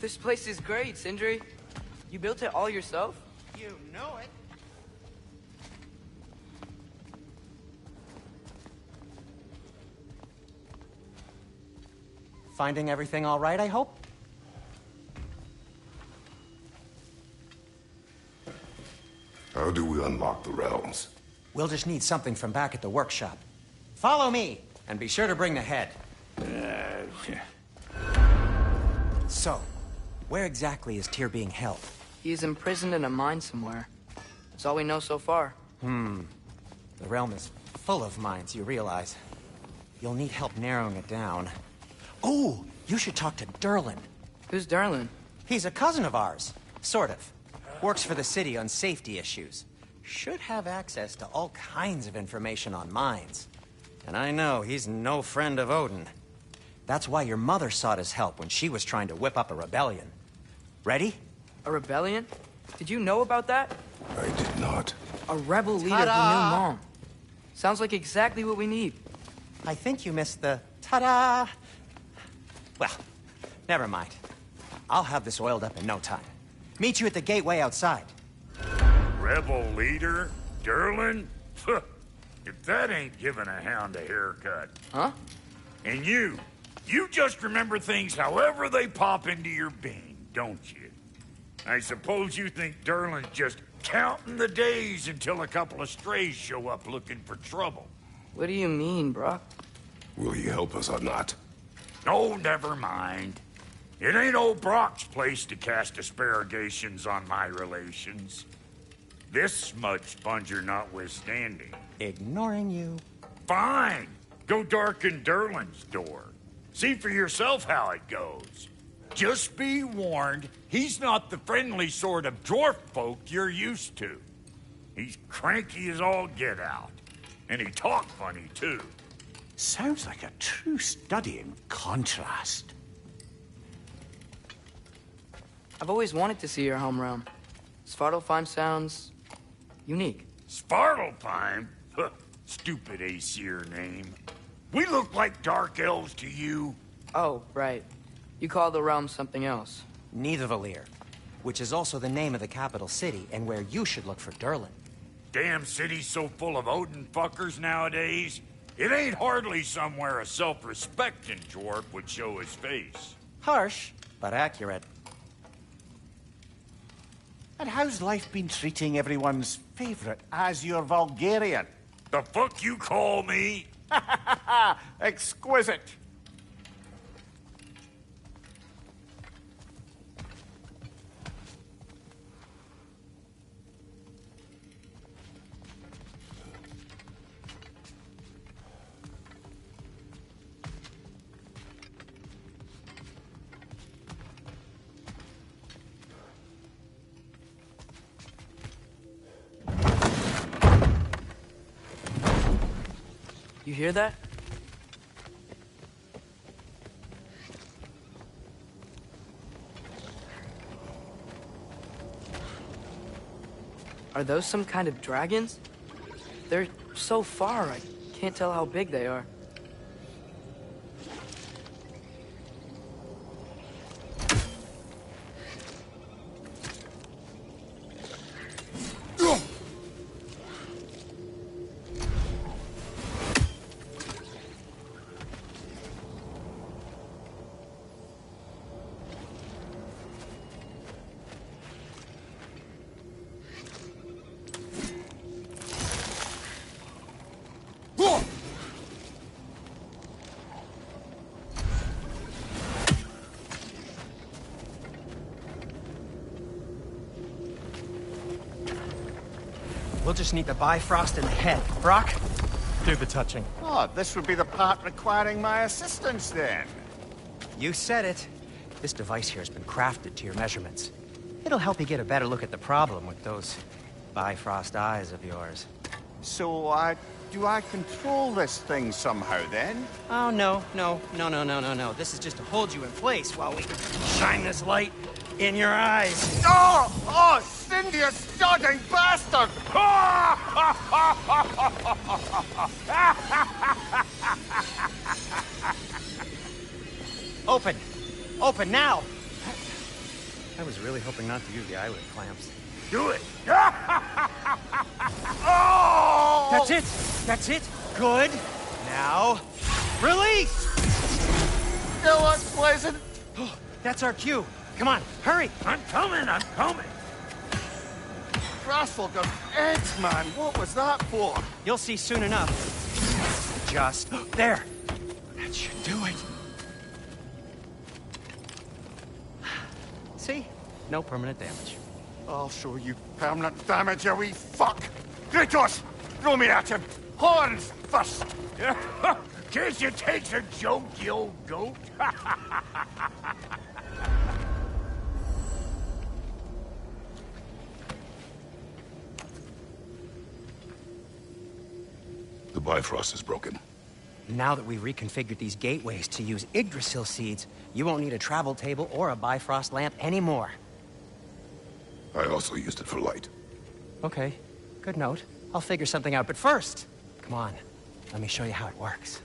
This place is great, Sindri. You built it all yourself? You know it. Finding everything all right, I hope? How do we unlock the realms? We'll just need something from back at the workshop. Follow me, and be sure to bring the head. So, where exactly is Tyr being held? He's imprisoned in a mine somewhere. That's all we know so far. The realm is full of mines, you realize. You'll need help narrowing it down. Oh, you should talk to Durlin. Who's Durlin? He's a cousin of ours. Sort of. Works for the city on safety issues. Should have access to all kinds of information on mines. And I know he's no friend of Odin. That's why your mother sought his help when she was trying to whip up a rebellion. Ready? A rebellion? Did you know about that? I did not. A rebel leader who knew Mom. Sounds like exactly what we need. I think you missed the ta-da. Well, never mind. I'll have this oiled up in no time. Meet you at the gateway outside. Rebel leader? Durlin? If that ain't giving a hound a haircut. Huh? And you just remember things however they pop into your being, don't you? I suppose you think Durlin's just counting the days until a couple of strays show up looking for trouble. What do you mean, Brock? Will he help us or not? Oh, never mind. It ain't old Brock's place to cast aspersions on my relations. This smudge sponger notwithstanding. Ignoring you. Fine. Go darken Durlin's door. See for yourself how it goes. Just be warned, he's not the friendly sort of dwarf folk you're used to. He's cranky as all get out. And he talk funny, too. Sounds like a true study in contrast. I've always wanted to see your home realm. Svartalfheim sounds unique. Svartalfheim? Huh, stupid Aesir name. We look like dark elves to you. Oh, right. You call the realm something else. Nidavellir, which is also the name of the capital city and where you should look for Durlin. Damn city's so full of Odin fuckers nowadays. It ain't hardly somewhere a self-respecting dwarf would show his face. Harsh, but accurate. And how's life been treating everyone's favorite Azure Vulgarian? The fuck you call me? Exquisite. You hear that? Are those some kind of dragons? They're so far, I can't tell how big they are. We'll just need the Bifrost in the head. Brock, do the touching. Oh, this would be the part requiring my assistance then. You said it. This device here has been crafted to your measurements. It'll help you get a better look at the problem with those Bifrost eyes of yours. So, do I control this thing somehow then? Oh, no. This is just to hold you in place while we shine this light in your eyes. Oh, Cindy, you starting bastard! Open! Open now! I was really hoping not to use the eyelid clamps. Do it! Oh! That's it! That's it! Good! Now, release! Still unpleasant. Oh, that's our cue. Come on, hurry! I'm coming, I'm coming! Grassfog of eggs, man. What was that for? You'll see soon enough. Just there. That should do it. See? No permanent damage. I'll show you permanent damage, you wee fuck. Kratos, throw me at him. Horns first. Guess it takes a joke, you old goat. The Bifrost is broken. Now that we've reconfigured these gateways to use Yggdrasil seeds, you won't need a travel table or a Bifrost lamp anymore. I also used it for light. Okay, good note. I'll figure something out, but first, come on, let me show you how it works.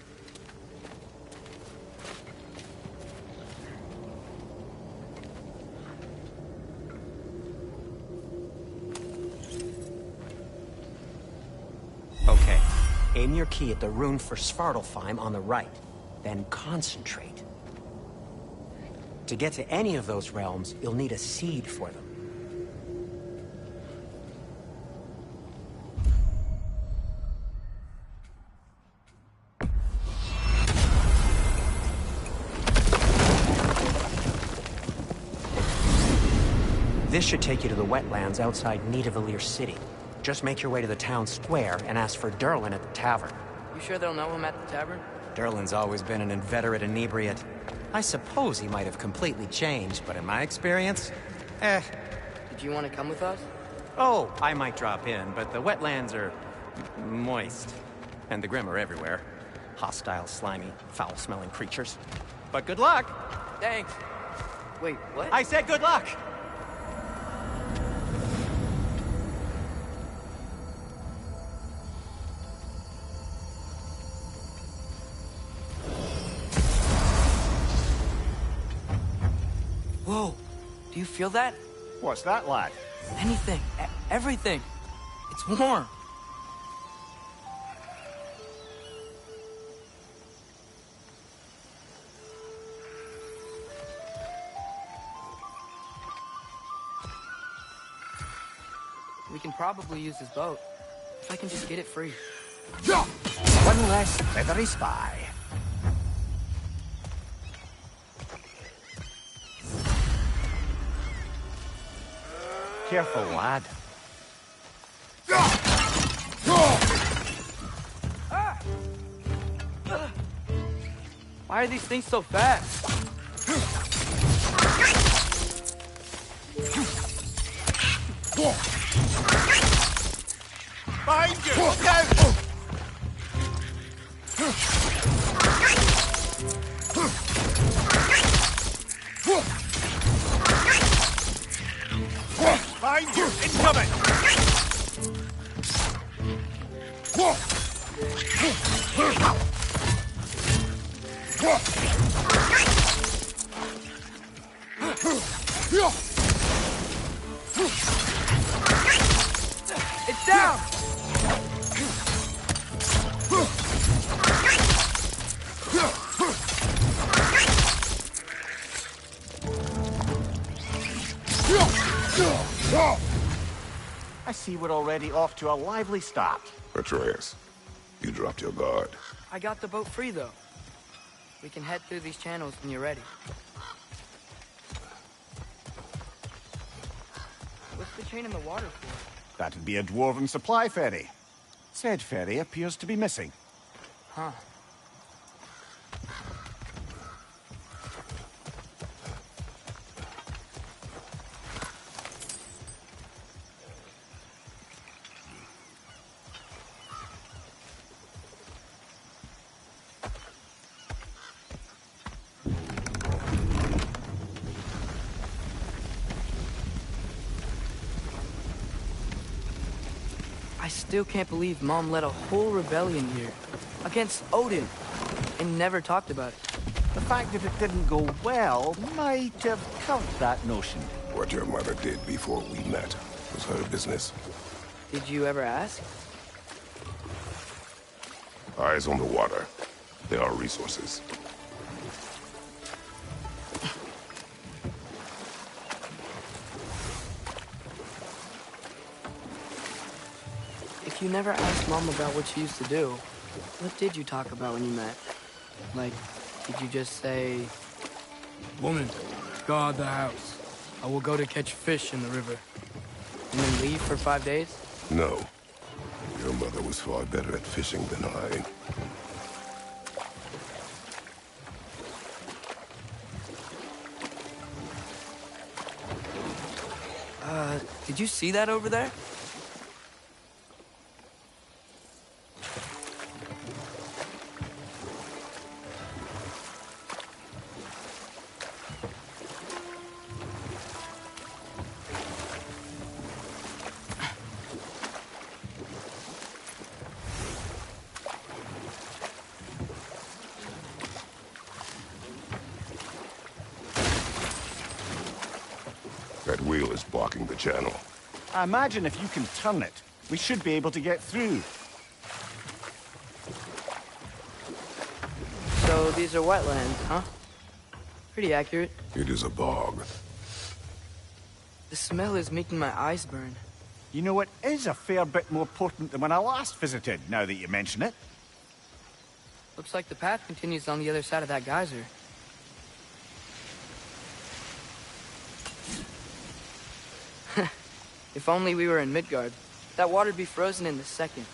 Okay, aim your key at the rune for Svartalfheim on the right, then concentrate. To get to any of those realms, you'll need a seed for them. This should take you to the wetlands outside Nidavellir city. Just make your way to the town square and ask for Durlin at the tavern. You sure they'll know him at the tavern? Durlin's always been an inveterate inebriate. I suppose he might have completely changed, but in my experience, Did you want to come with us? Oh, I might drop in, but the wetlands are moist. And the Grim are everywhere. Hostile, slimy, foul-smelling creatures. But good luck! Thanks. Wait, what? I said good luck! Whoa, do you feel that? What's that, lad? Anything, everything. It's warm. We can probably use this boat, if I can just get it free. One less feathery spy. Careful, lad. Why are these things so fast? Behind you! Look out! Behind you! Incoming! It's down! I see we're already off to a lively start. Atreus, you dropped your guard. I got the boat free, though. We can head through these channels when you're ready. What's the chain in the water for? That'd be a dwarven supply ferry. Said ferry appears to be missing. Huh. I still can't believe Mom led a whole rebellion here against Odin and never talked about it. The fact that it didn't go well might have covered that notion. What your mother did before we met was her business. Did you ever ask? Eyes on the water. There are resources. If you never asked Mom about what she used to do, what did you talk about when you met? Like, did you just say... Woman, guard the house. I will go to catch fish in the river. And then leave for 5 days? No. Your mother was far better at fishing than I. Did you see that over there? That wheel is blocking the channel. I imagine if you can turn it, we should be able to get through. So these are wetlands, huh? Pretty accurate. It is a bog. The smell is making my eyes burn. You know, it is a fair bit more potent than when I last visited, now that you mention it. Looks like the path continues on the other side of that geyser. If only we were in Midgard. That water'd be frozen in a second.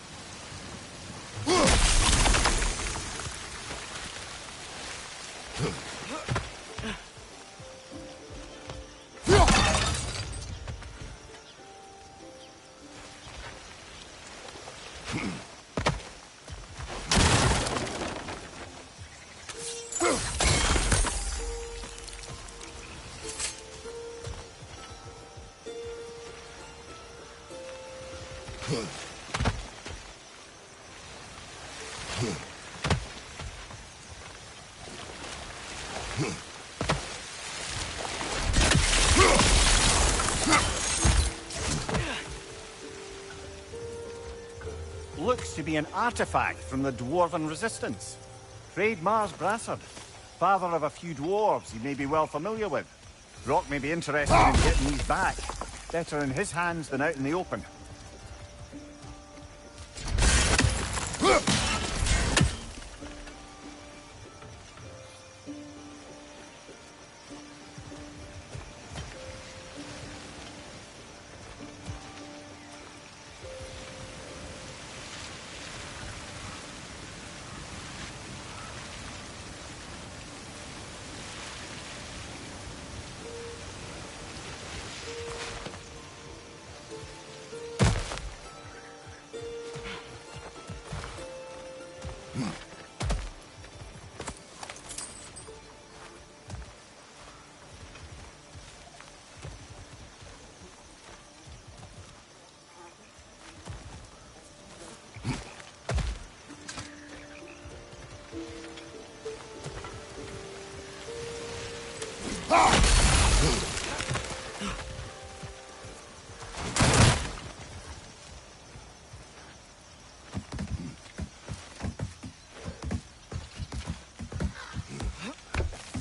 Looks to be an artifact from the Dwarven Resistance. Trade Mars Brassard, father of a few dwarves you may be well familiar with. Rock may be interested in getting these back. Better in his hands than out in the open.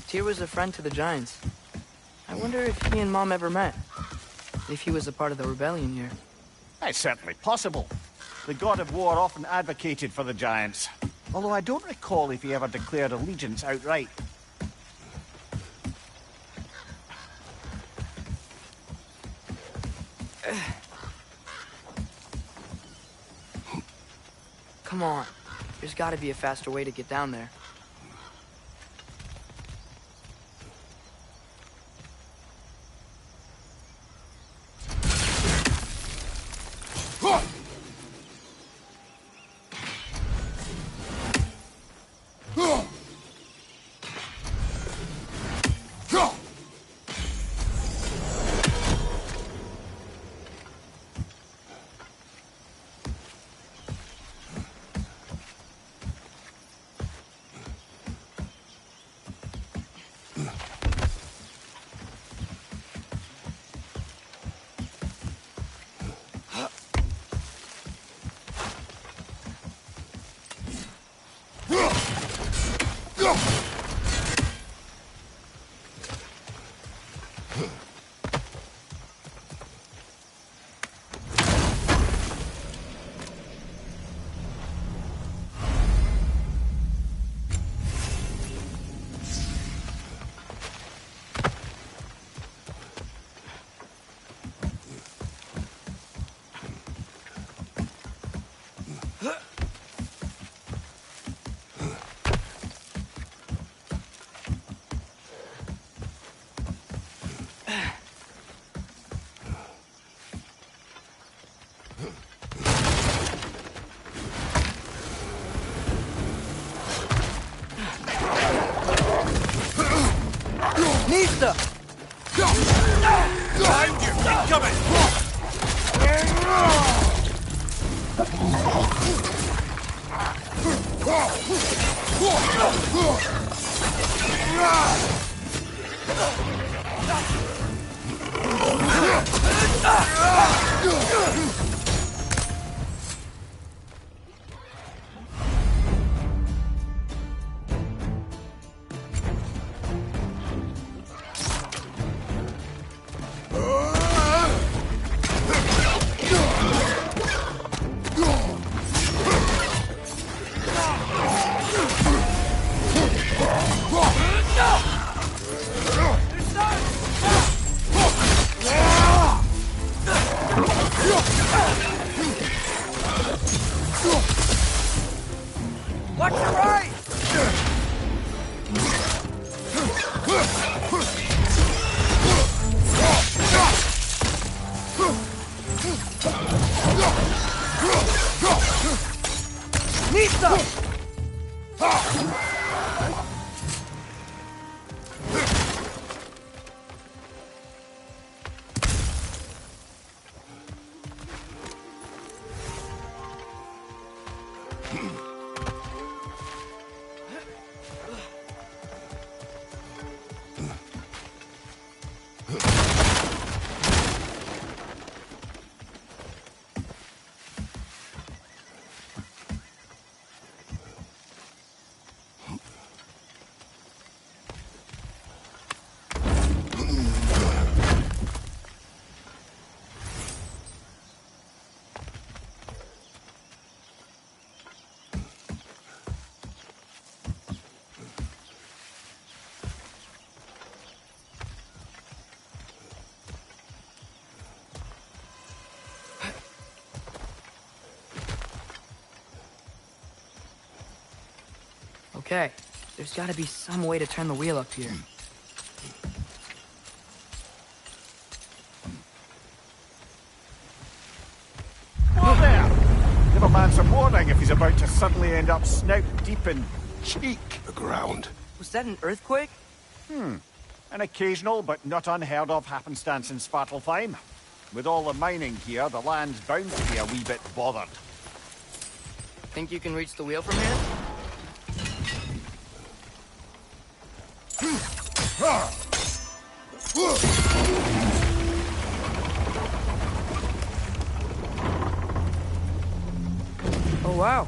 Tyr was a friend to the Giants. I wonder if he and Mom ever met. If he was a part of the rebellion here. It's certainly possible. The God of War often advocated for the Giants. Although I don't recall if he ever declared allegiance outright. Come on. There's gotta be a faster way to get down there. Nista! Behind you! Incoming! Watch your right! Nista! Okay, there's gotta be some way to turn the wheel up here. Whoa there! Give a man some warning if he's about to suddenly end up snout deep in cheek. The ground. Was that an earthquake? An occasional but not unheard of happenstance in Svartalfheim. With all the mining here, the land's bound to be a wee bit bothered. Think you can reach the wheel from here? Oh wow,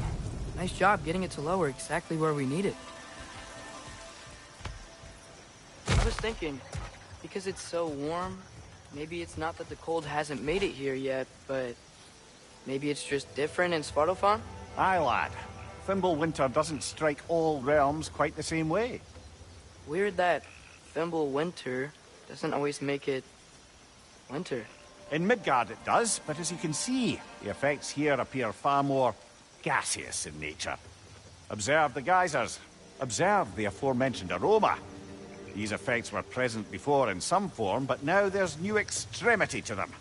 nice job getting it to lower exactly where we need it. I was thinking, because it's so warm, maybe it's not that the cold hasn't made it here yet, but maybe it's just different in Svartalfheim? Aye, lad. Thimble winter doesn't strike all realms quite the same way. Weird that Thimble winter doesn't always make it winter. In Midgard it does, but as you can see, the effects here appear far more gaseous in nature. Observe the geysers. Observe the aforementioned aroma. These effects were present before in some form, but now there's new extremity to them.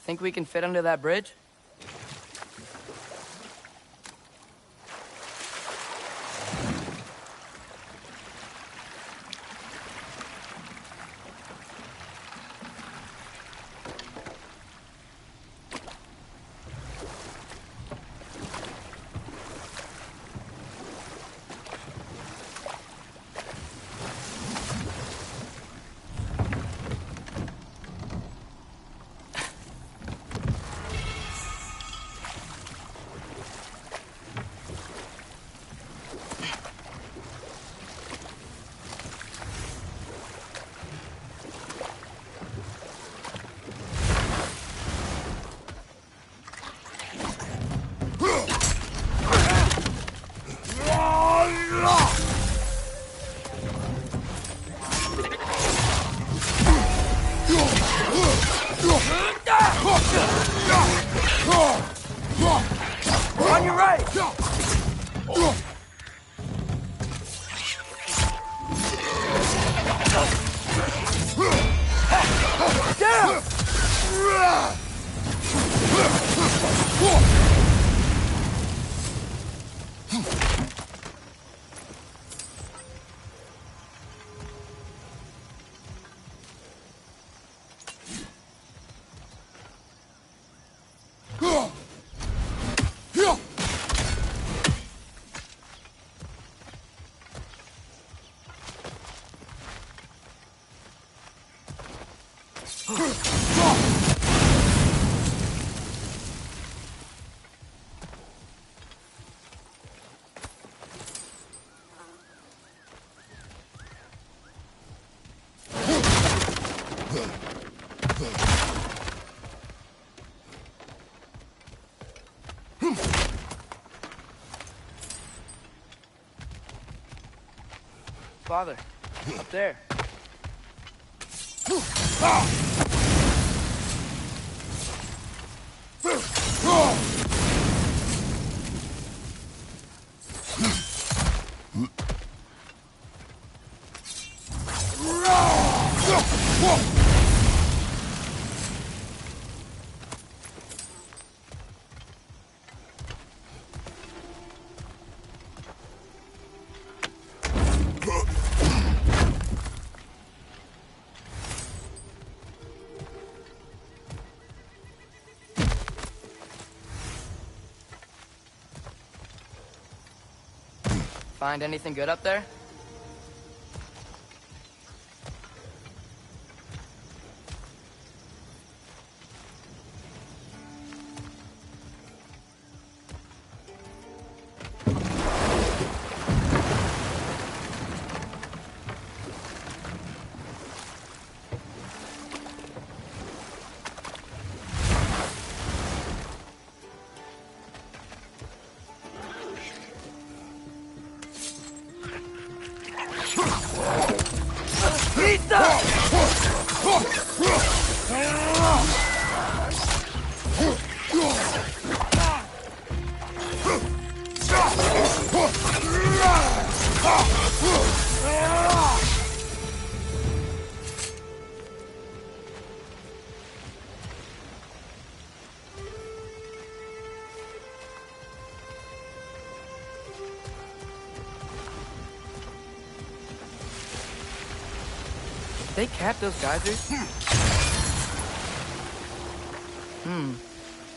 Think we can fit under that bridge? On your right! Down! Father, up there. Find anything good up there? They cap those geysers?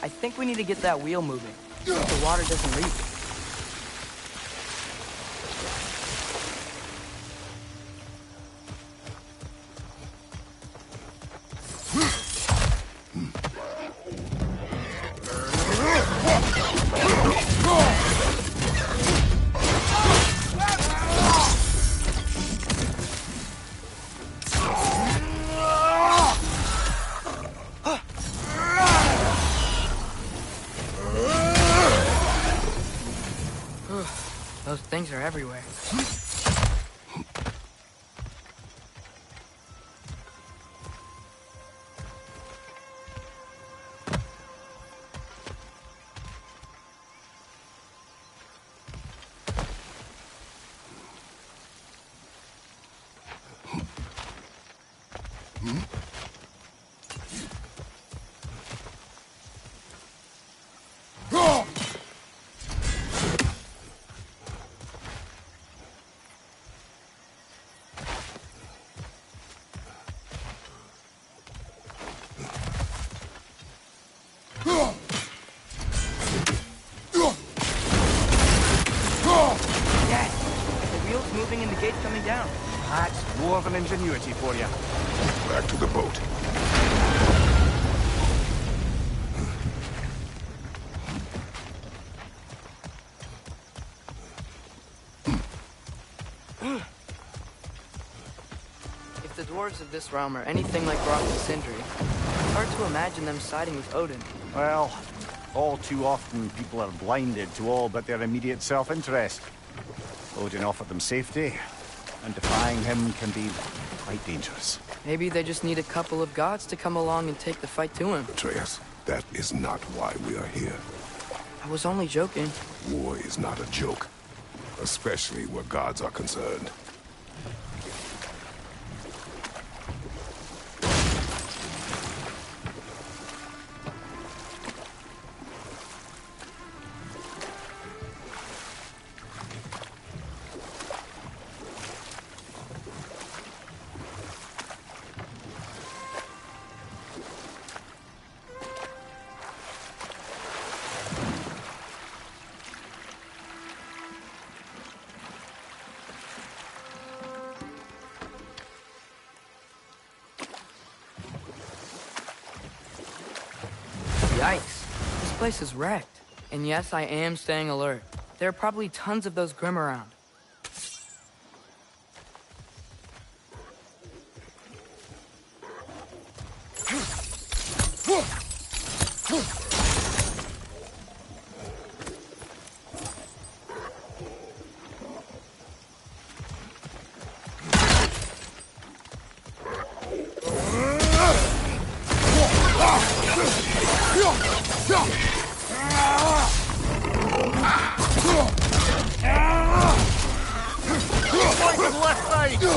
I think we need to get that wheel moving. So the water doesn't leak. Those things are everywhere. And the gate's coming down. That's dwarven ingenuity for you. Back to the boat. If the dwarves of this realm are anything like Rock and Sindri, it's hard to imagine them siding with Odin. Well, all too often people are blinded to all but their immediate self-interest. Odin offered them safety, and defying him can be quite dangerous. Maybe they just need a couple of gods to come along and take the fight to him. Atreus, That is not why we are here. I was only joking. War is not a joke, especially where gods are concerned. Yikes. This place is wrecked. And yes, I am staying alert. There are probably tons of those Grim around. Behind you!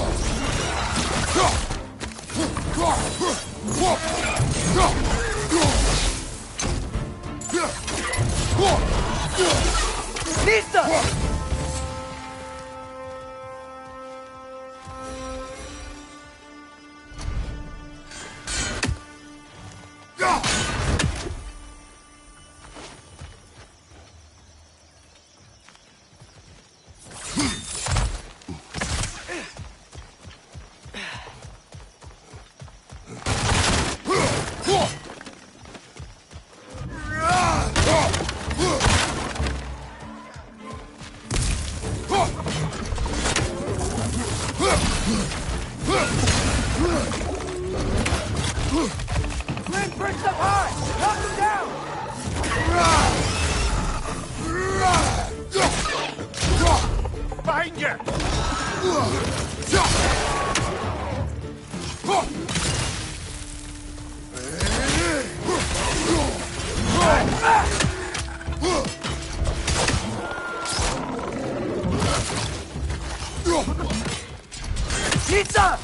Pizza!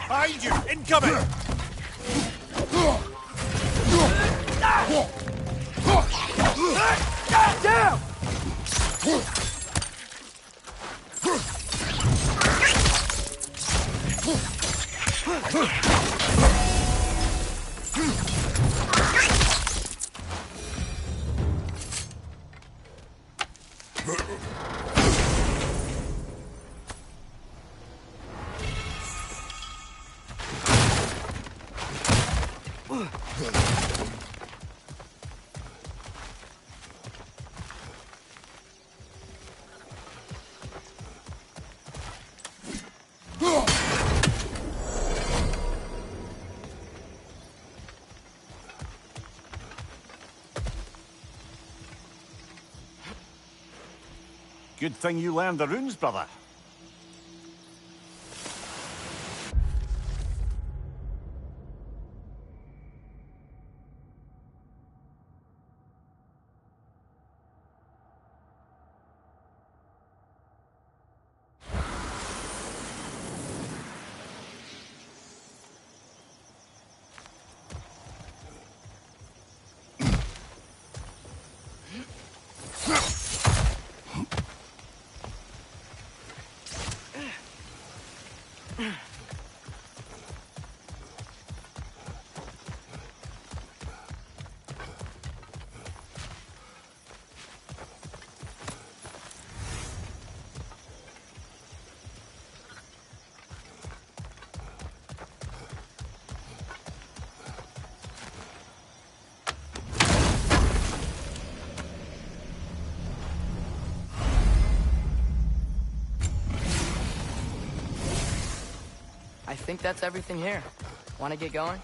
Behind you! Incoming! Down! Good thing you learned the runes, brother. think that's everything here. Want to get going?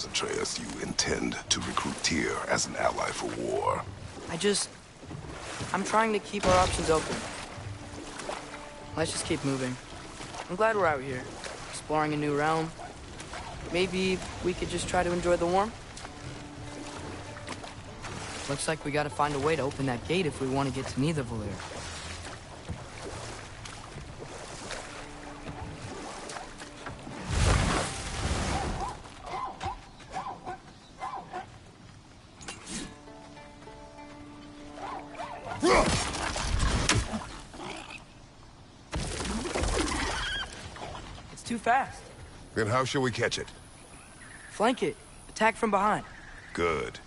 Atreus, you intend to recruit Tyr as an ally for war. I'm trying to keep our options open. Let's just keep moving. I'm glad we're out here, exploring a new realm. Maybe we could just try to enjoy the warmth? Looks like we gotta find a way to open that gate if we want to get to Nidavellir. Too fast. Then how shall we catch it? Flank it. Attack from behind. Good.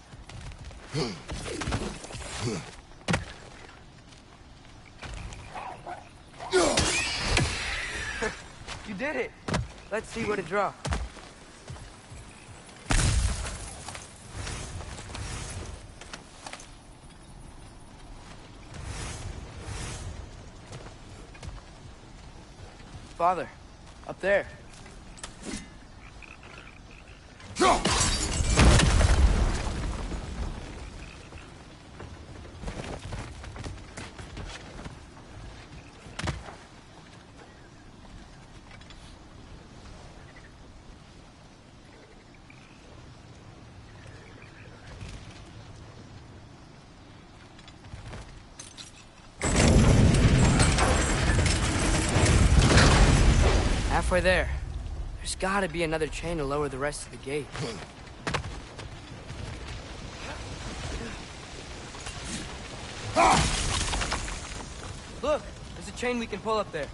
You did it. Let's see what it draws. Father. Up there. Halfway there. There's gotta be another chain to lower the rest of the gate. Look! There's a chain we can pull up there.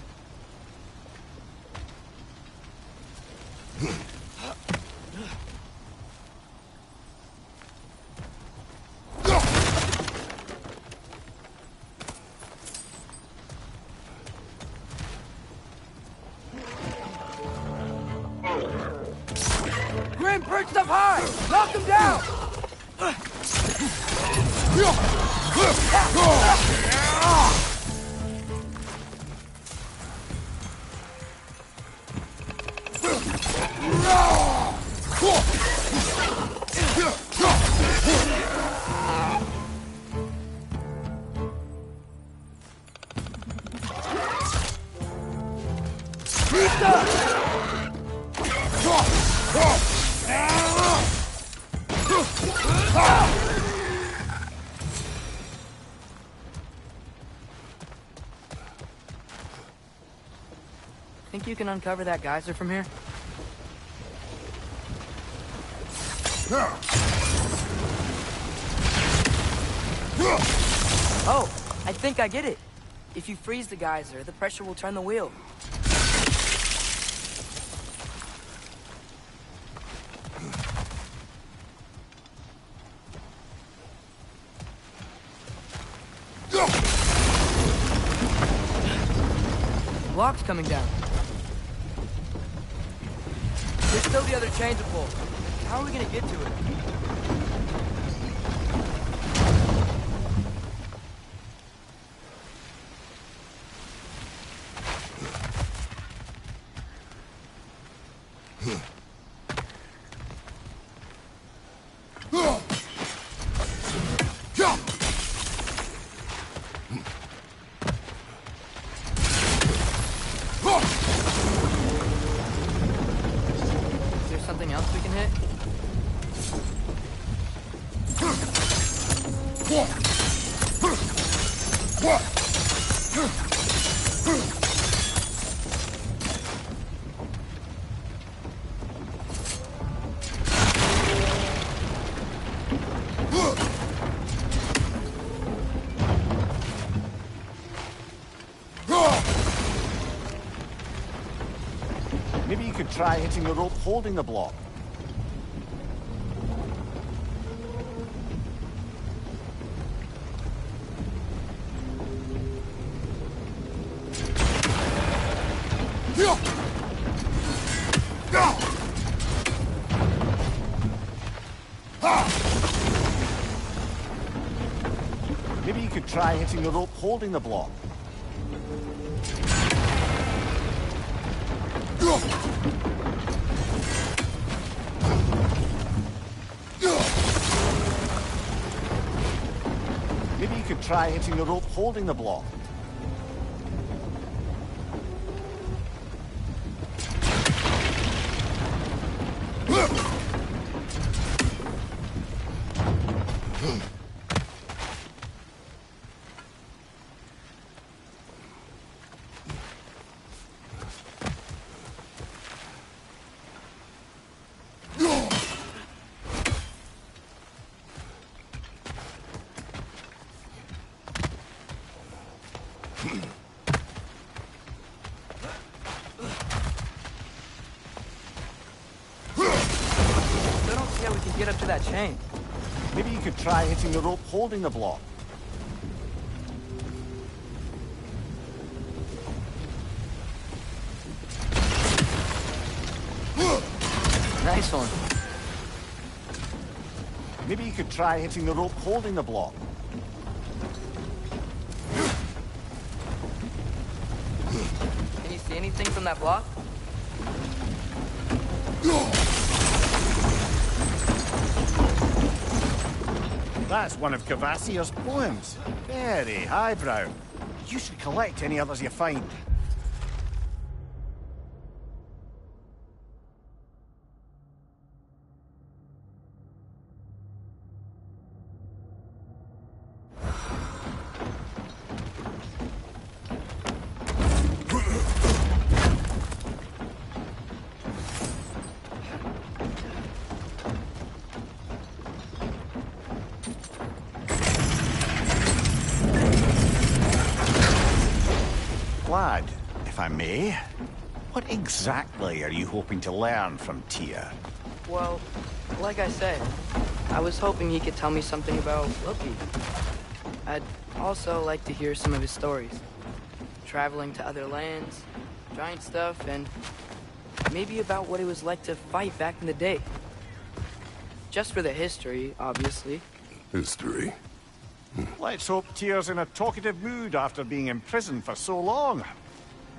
Perched up high! Knock him down! Think you can uncover that geyser from here? Oh, I think I get it. If you freeze the geyser, the pressure will turn the wheel. Block's coming down. There's still the other chain to pull. How are we gonna get to it? Something else we can hit? Maybe you could try hitting the rope holding the block. Maybe you could try hitting the rope holding the block. Maybe you could try hitting the rope holding the block. Get up to that chain. Maybe you could try hitting the rope holding the block. Nice one. Maybe you could try hitting the rope holding the block. Can you see anything from that block? That's one of Cavassier's poems. Very highbrow. You should collect any others you find. Lad, if I may, what exactly are you hoping to learn from Tia? Well, like I said, I was hoping he could tell me something about Loki. I'd also like to hear some of his stories. Traveling to other lands, giant stuff, and maybe about what it was like to fight back in the day. Just for the history, obviously. History? Let's hope Tyr's in a talkative mood after being imprisoned for so long.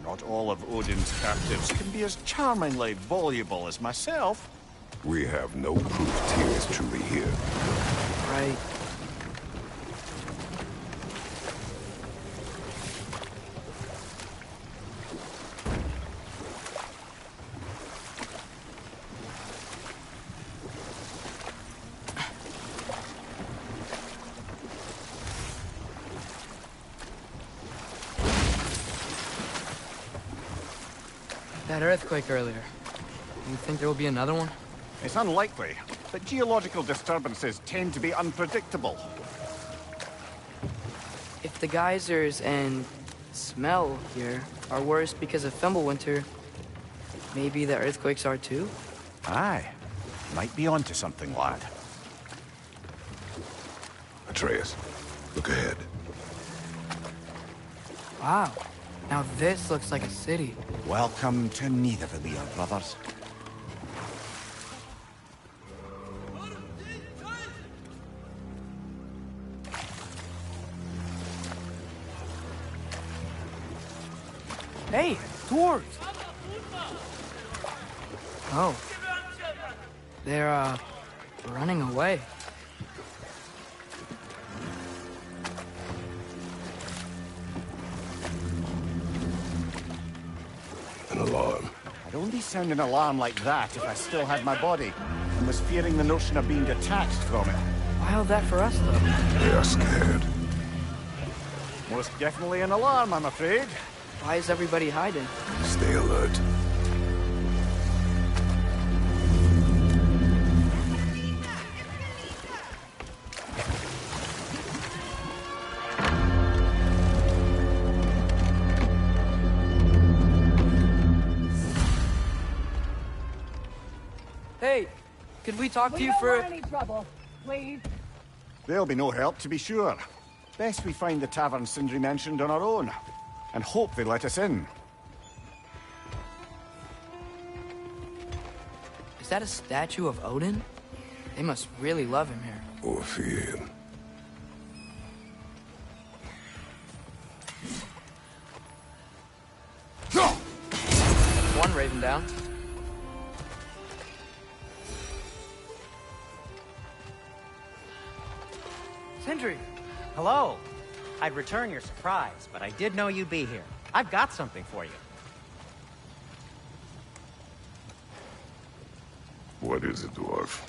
Not all of Odin's captives can be as charmingly voluble as myself. We have no proof Tyr is truly here. Right. That earthquake earlier. You think there will be another one? It's unlikely, but geological disturbances tend to be unpredictable. If the geysers and smell here are worse because of Fimbulwinter, maybe the earthquakes are too? Aye. Might be onto something, lad. Atreus, look ahead. Wow. Now this looks like a city. Welcome to Nidavellir, brothers. Hey, dwarves! Oh. They're, running away. An alarm. I'd only sound an alarm like that if I still had my body, and was fearing the notion of being detached from it. Wild that for us, though. They are scared. Most definitely an alarm, I'm afraid. Why is everybody hiding? Stay alert. Could we talk to We you don't for... want any trouble, please. There'll be no help, to be sure. Best we find the tavern Sindri mentioned on our own, and hope they let us in. Is that a statue of Odin? They must really love him here. Or fear him. One raven down. Sindri! Hello. I'd return your surprise, but I did know you'd be here. I've got something for you. What is it, dwarf?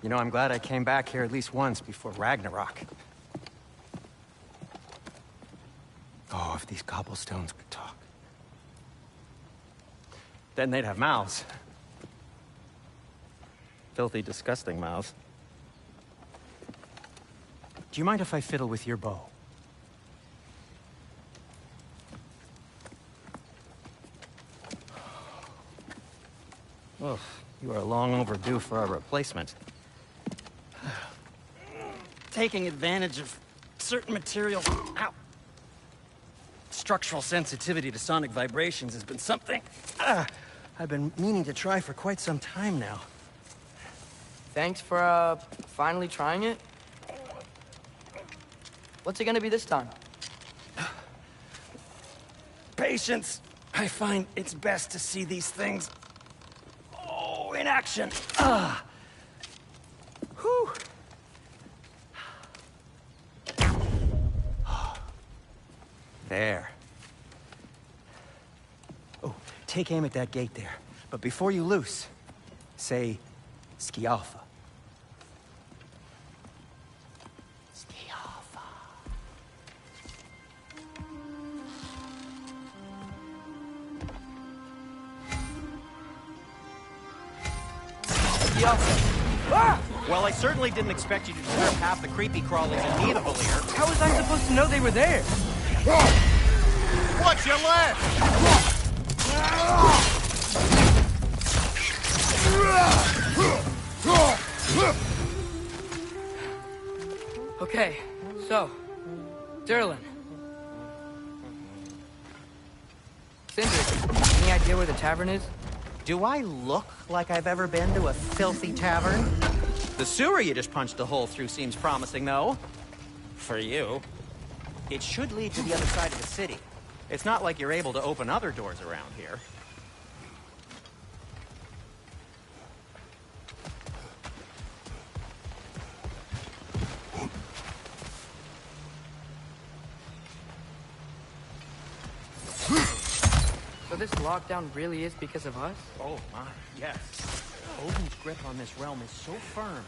You know, I'm glad I came back here at least once before Ragnarok. Oh, if these cobblestones could talk. Then they'd have mouths. Filthy, disgusting mouths. Do you mind if I fiddle with your bow? Oh, you are long overdue for a replacement. Taking advantage of certain materials. Ow! Structural sensitivity to sonic vibrations has been something I've been meaning to try for quite some time now. Thanks for, finally trying it. What's it gonna be this time? Patience. I find it's best to see these things, in action. Whew. There. Oh, take aim at that gate there. But before you loose, say, Skialfa. Skialfa. Well, I certainly didn't expect you to disturb half the creepy crawlies in Nidavellir. How was I supposed to know they were there? Watch your left! Okay, so, Durlin. Sindri, any idea where the tavern is? Do I look like I've ever been to a filthy tavern? The sewer you just punched a hole through seems promising, though. For you. It should lead to the other side of the city. It's not like you're able to open other doors around here. So this lockdown really is because of us? Oh my, yes. Odin's grip on this realm is so firm,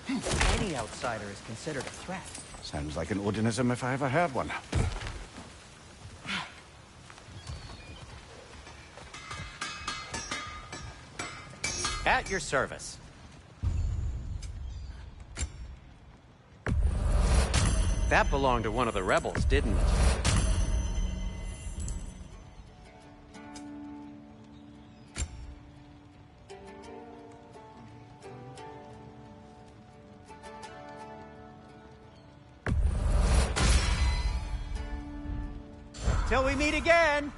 any outsider is considered a threat. Sounds like an Odinism if I ever heard one. At your service. That belonged to one of the rebels, didn't it? Till we meet again!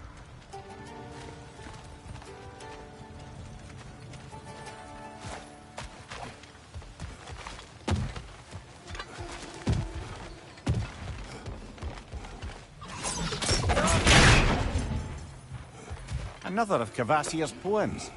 Another of Kvasir's poems.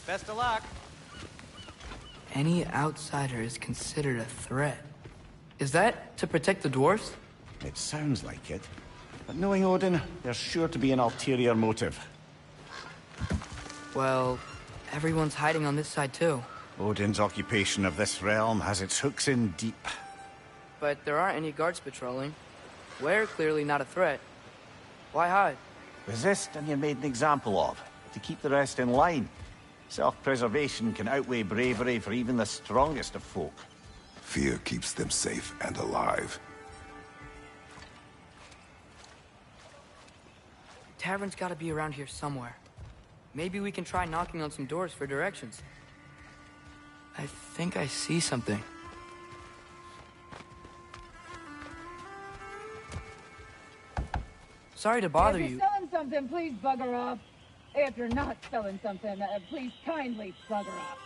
Best of luck. Any outsider is considered a threat. Is that to protect the dwarves? It sounds like it. But knowing Odin, there's sure to be an ulterior motive. Well, everyone's hiding on this side too. Odin's occupation of this realm has its hooks in deep. But there aren't any guards patrolling. We're clearly not a threat. Why hide? Resist and you're made an example of, to keep the rest in line. Self-preservation can outweigh bravery for even the strongest of folk. Fear keeps them safe and alive. Tavern's gotta be around here somewhere. Maybe we can try knocking on some doors for directions. I think I see something. Sorry to bother If you. you're selling something, please bugger off. If you're not selling something, please kindly bugger off.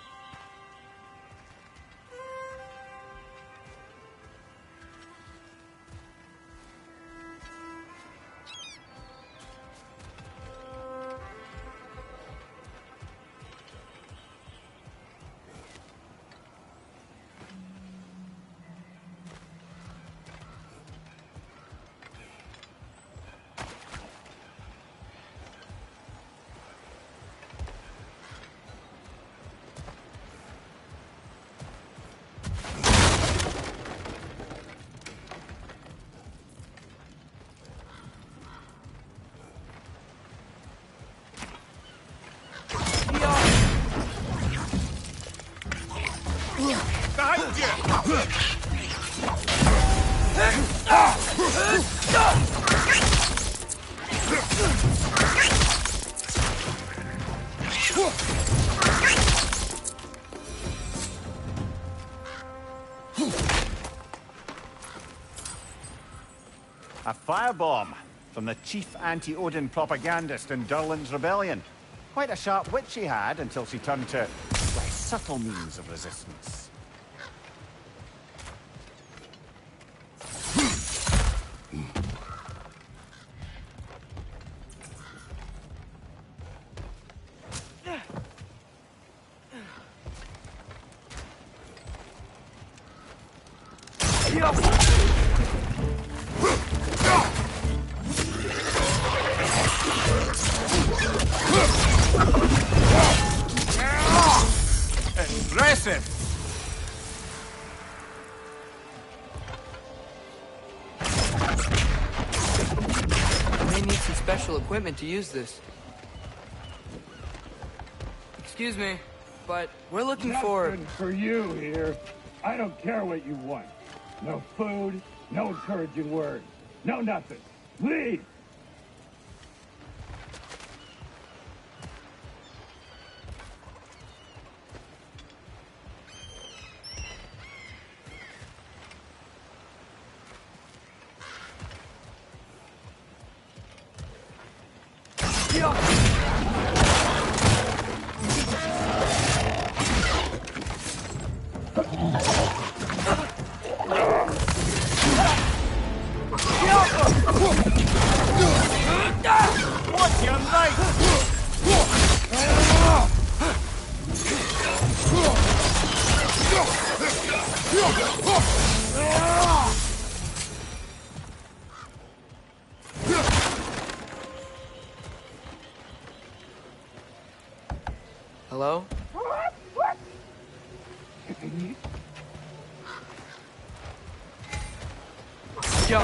Behind you! A firebomb from the chief anti-Odin propagandist in Durlin's rebellion. Quite a sharp wit she had until she turned to less subtle means of resistance. Impressive! I may need some special equipment to use this. Excuse me, but we're looking for... Nothing for you here. I don't care what you want. No food, no encouraging words, no nothing. Leave! What's your knife? Hello? Yo!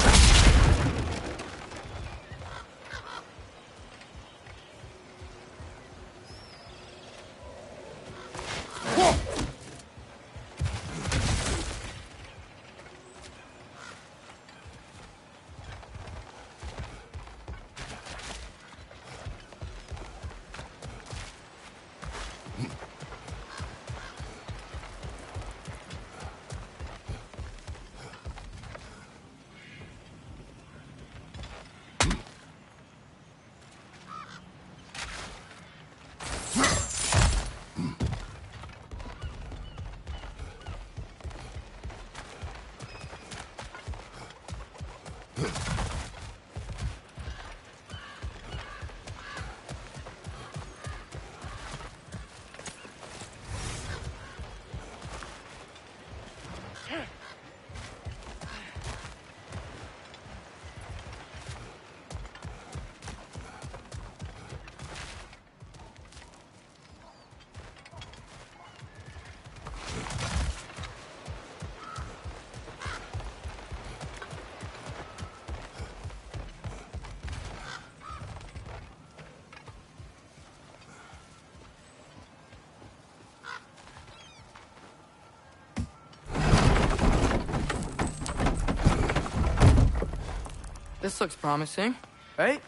This looks promising, right?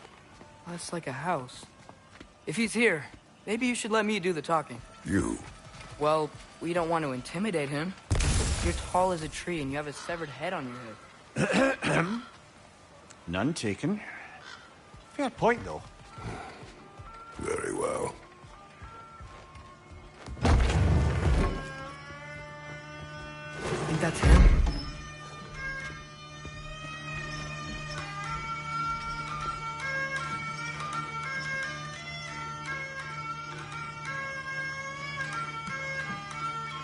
That's like a house. If he's here, maybe you should let me do the talking. You? Well, we don't want to intimidate him. You're tall as a tree and you have a severed head on your head. None taken. Fair point, though. Very well. Think that's him?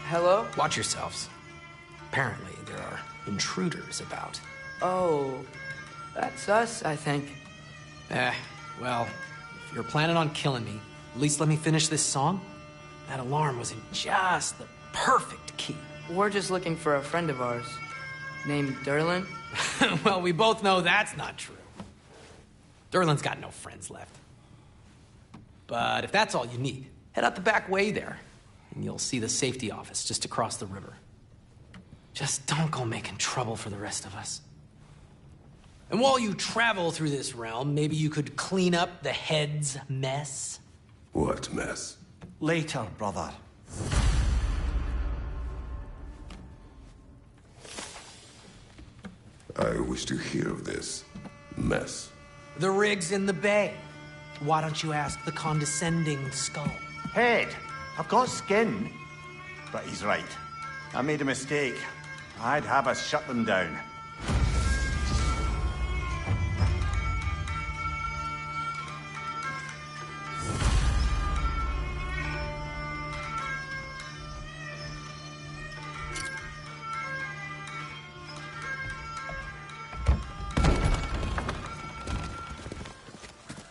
Hello? Watch yourselves. Apparently, there are intruders about. Oh, that's us, I think. Well, if you're planning on killing me, at least let me finish this song. That alarm was in just the perfect key. We're just looking for a friend of ours, named Derlin. Well, we both know that's not true. Derlin's got no friends left. But if that's all you need, head out the back way there, and you'll see the safety office just across the river. Just don't go making trouble for the rest of us. And while you travel through this realm, maybe you could clean up the head's mess? What mess? Later, brother. I wish to hear of this mess. The rig's in the bay. Why don't you ask the condescending skull? Head, I've got skin. But he's right. I made a mistake. I'd have us shut them down.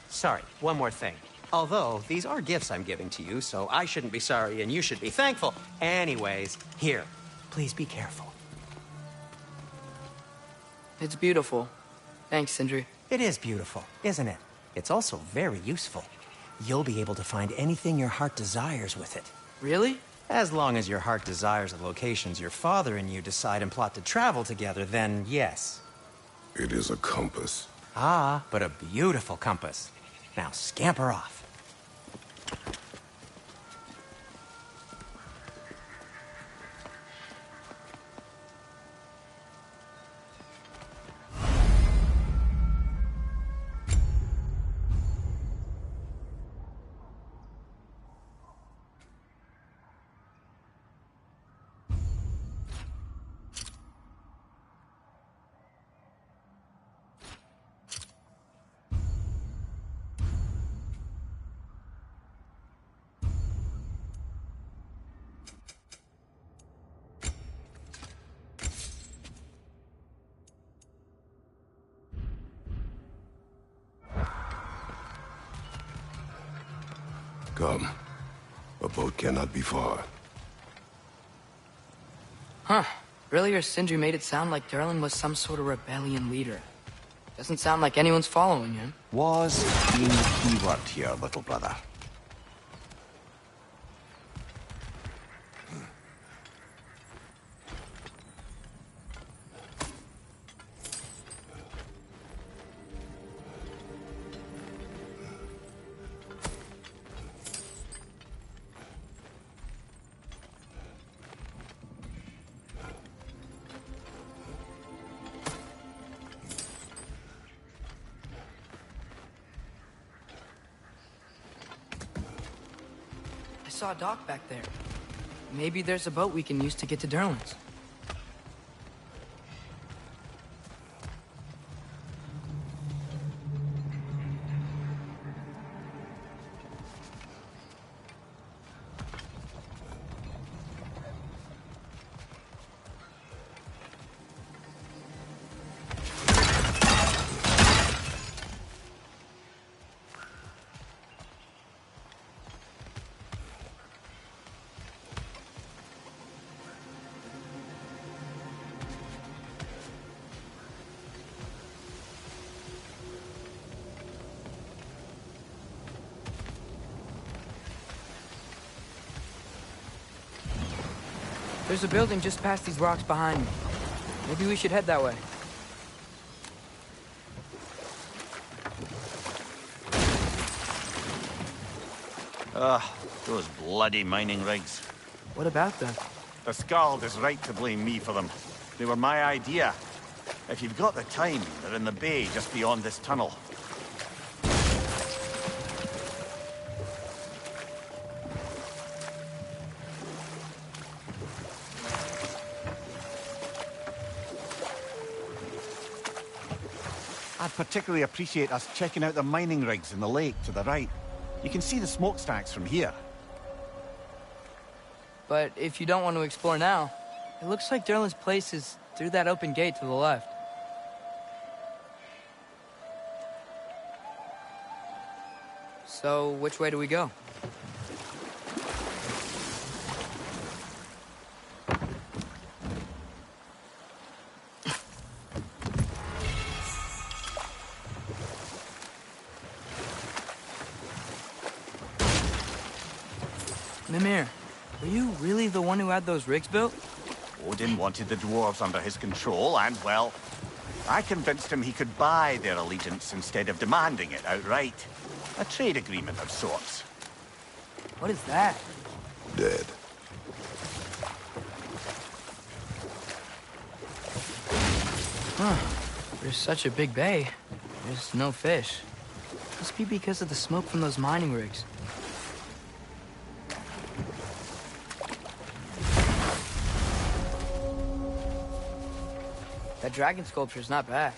Sorry, one more thing. Although, these are gifts I'm giving to you, so I shouldn't be sorry and you should be thankful. Anyways, here, please be careful. It's beautiful. Thanks, Sindri. It is beautiful, isn't it? It's also very useful. You'll be able to find anything your heart desires with it. Really? As long as your heart desires the locations your father and you decide and plot to travel together, then yes. It is a compass. Ah, but a beautiful compass. Now scamper off. Come. A boat cannot be far. Huh. Earlier, Sindri made it sound like Derlin was some sort of rebellion leader. Doesn't sound like anyone's following him. Was being the key word here, little brother. I saw a dock back there. Maybe there's a boat we can use to get to Derlin's. There's a building just past these rocks behind me. Maybe we should head that way. Ugh, those bloody mining rigs. What about them? The Skald is right to blame me for them. They were my idea. If you've got the time, they're in the bay just beyond this tunnel. I'd particularly appreciate us checking out the mining rigs in the lake to the right. You can see the smokestacks from here. But if you don't want to explore now, it looks like Durlin's place is through that open gate to the left. So, which way do we go? Mimir, were you really the one who had those rigs built? Odin wanted the dwarves under his control, and, well, I convinced him he could buy their allegiance instead of demanding it outright. A trade agreement of sorts. What is that? Dead. Huh. There's such a big bay. There's no fish. Must be because of the smoke from those mining rigs. That dragon sculpture's not bad.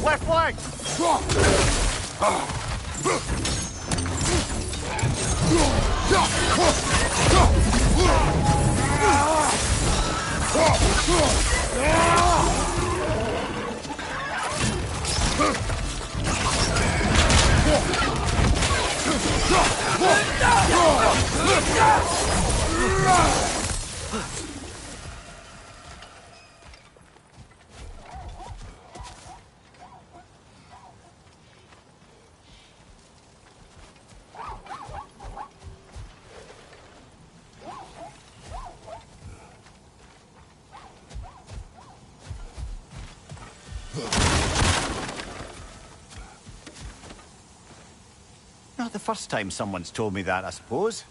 Left leg! Not the first time someone's told me that, I suppose.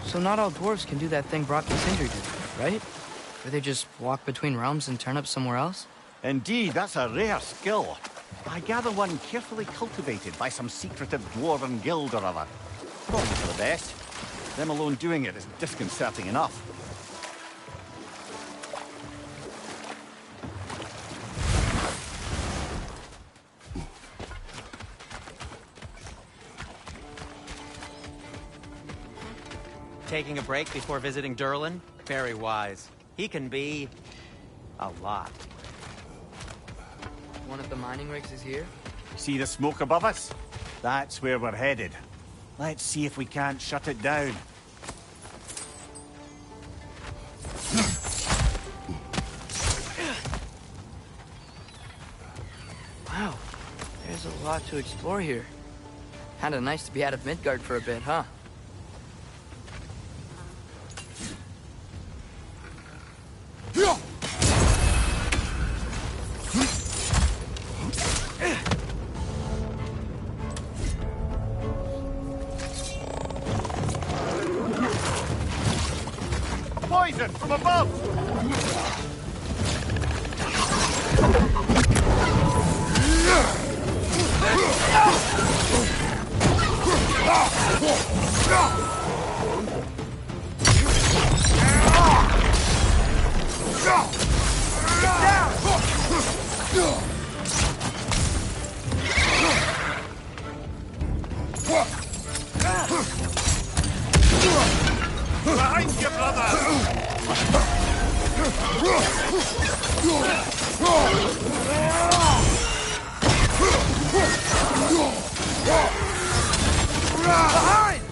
So not all dwarves can do that thing Brock and Sindri did, right? Where they just walk between realms and turn up somewhere else? Indeed, that's a rare skill. I gather one carefully cultivated by some secretive dwarven guild or other. Probably for the best. Them alone doing it is disconcerting enough. Taking a break before visiting Durlin? Very wise. He can be... a lot. One of the mining rigs is here? See the smoke above us? That's where we're headed. Let's see if we can't shut it down. Wow, there's a lot to explore here. Kinda nice to be out of Midgard for a bit, huh? Poison from above! Behind you, brother! Behind!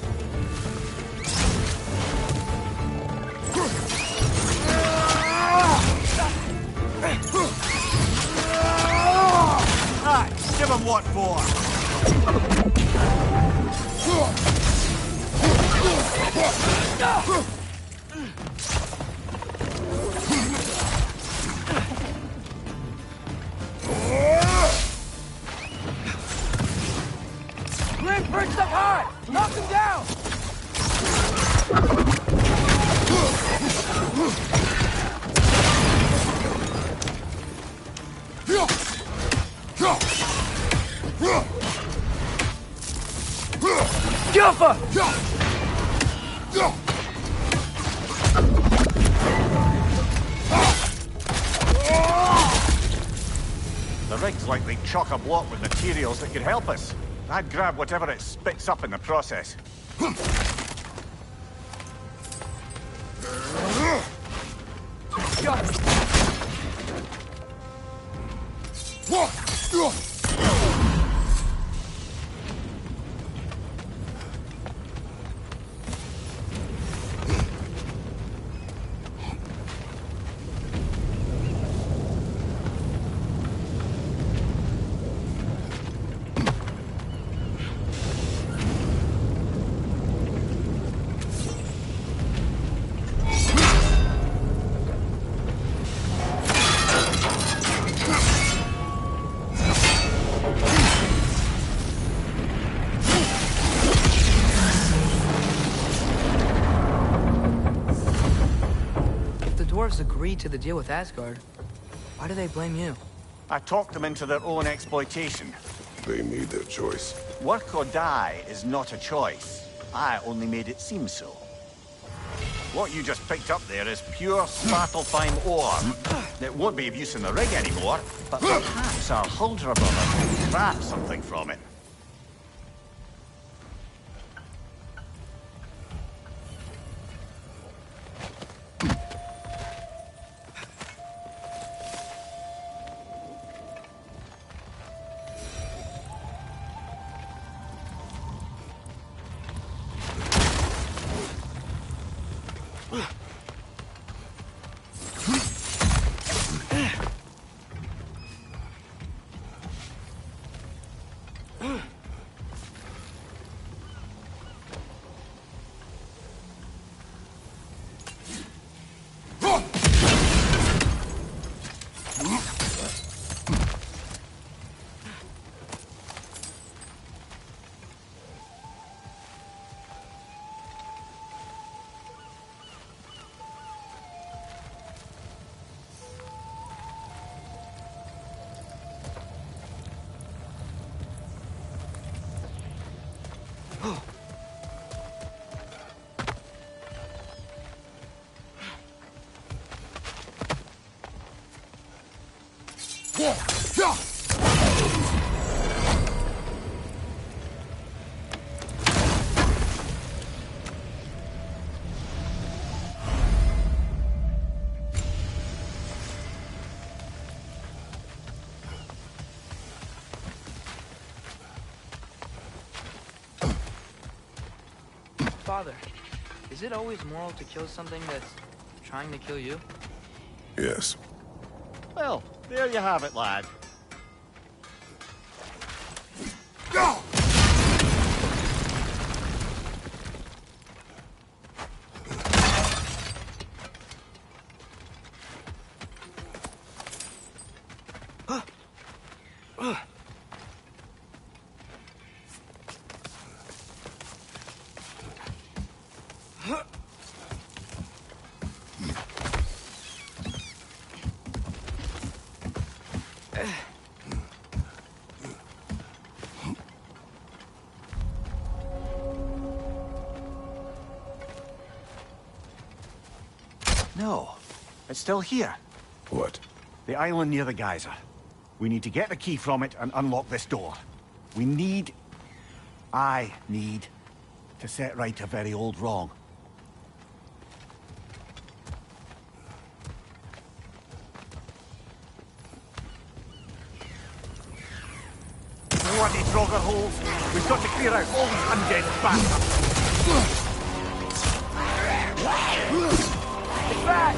Aye, give him what for! Grim, perched up high! Knock him down! Juffa! The rig's likely chock-a-block with materials that could help us. I'd grab whatever it spits up in the process. dwarves agreed to the deal with Asgard. Why do they blame you? I talked them into their own exploitation. They made their choice. Work or die is not a choice. I only made it seem so. What you just picked up there is pure Svartalfheim ore. It won't be of use in the rig anymore, but perhaps our Huldra brother can craft something from it. Father, is it always moral to kill something that's trying to kill you? Yes. Well, there you have it, lad. No, it's still here. What? The island near the geyser. We need to get the key from it and unlock this door. I need to set right a very old wrong. Bloody Draugr holes! We've got to clear out all these undead bastards! It's back!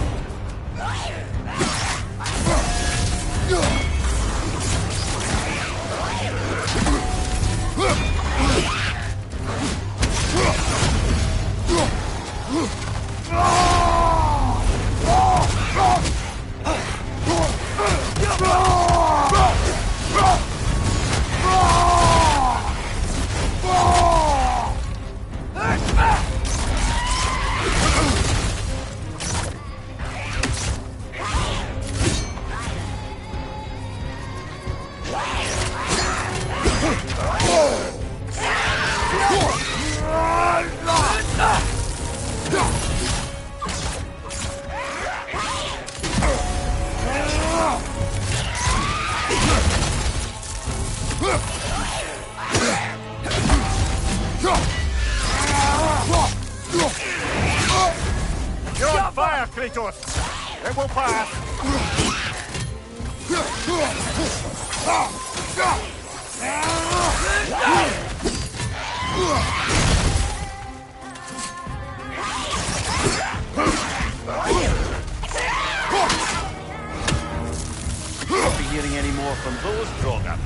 You're on fire, Kratos! It will pass! Won't be hearing any more from those Draugr.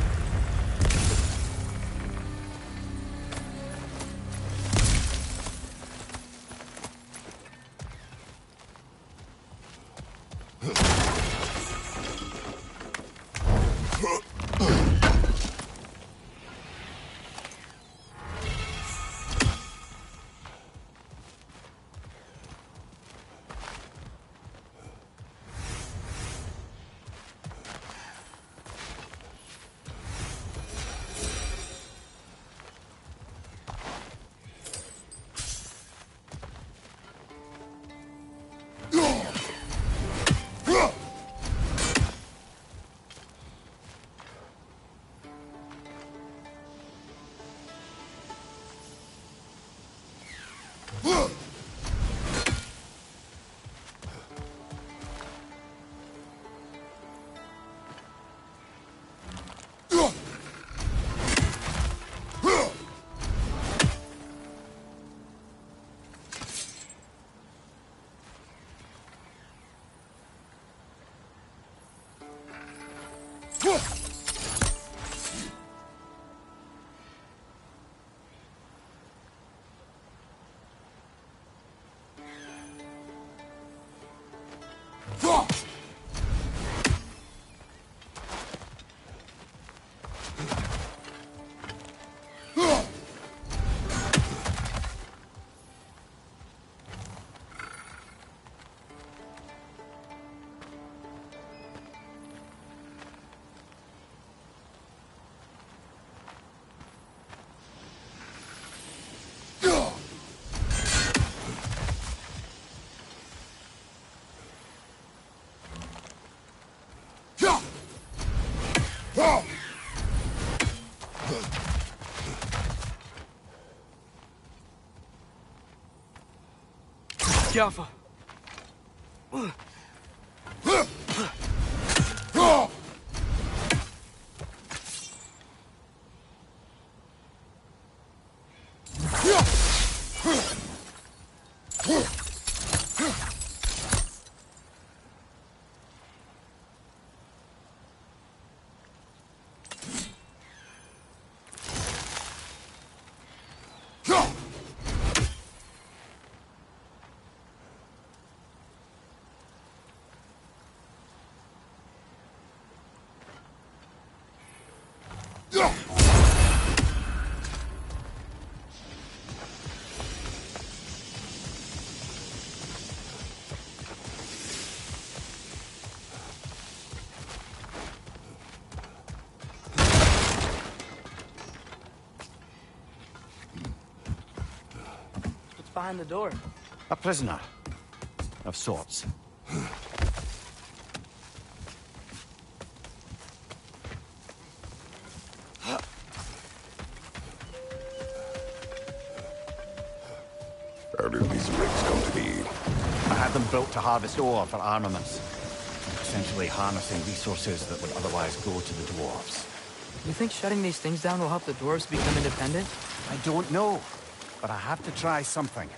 Jaffa. Behind the door. A prisoner. Of sorts. How did these rigs come to be? I had them built to harvest ore for armaments. Essentially harnessing resources that would otherwise go to the dwarves. You think shutting these things down will help the dwarves become independent? I don't know, but I have to try something.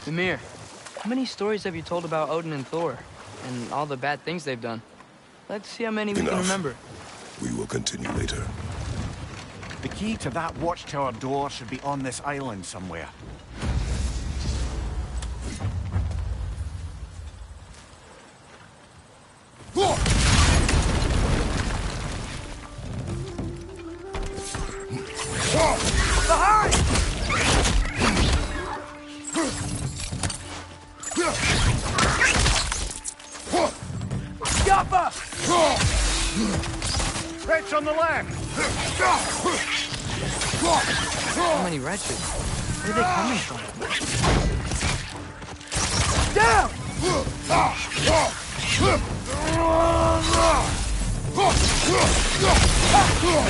Ymir, how many stories have you told about Odin and Thor? And all the bad things they've done? Let's see how many we can Enough. remember. We will continue later. The key to that watchtower door should be on this island somewhere. Wretch on the left! So many wretches. Where are they coming from? Down!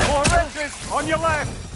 More wretches on your left!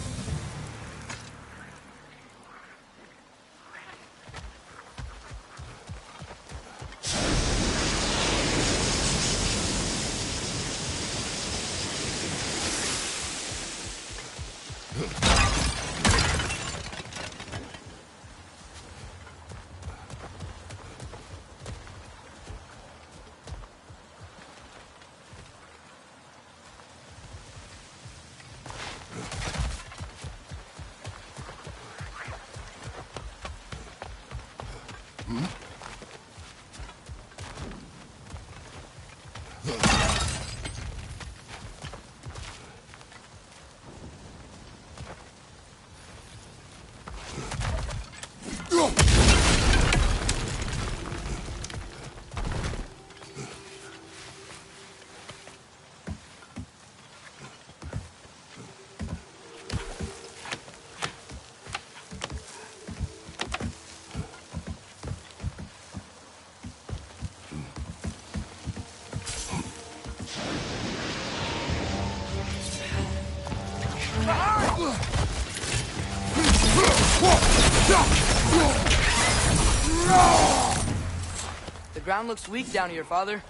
The ground looks weak down here, Father.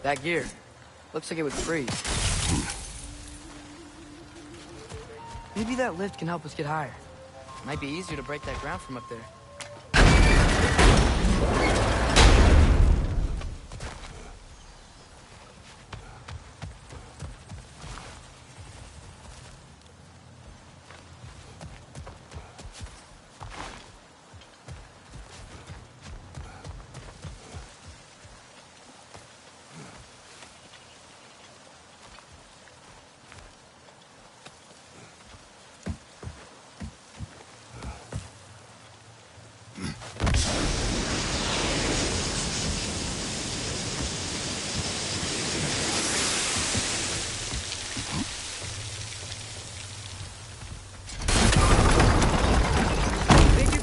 That gear. Looks like it would freeze. Maybe that lift can help us get higher. Might be easier to break that ground from up there.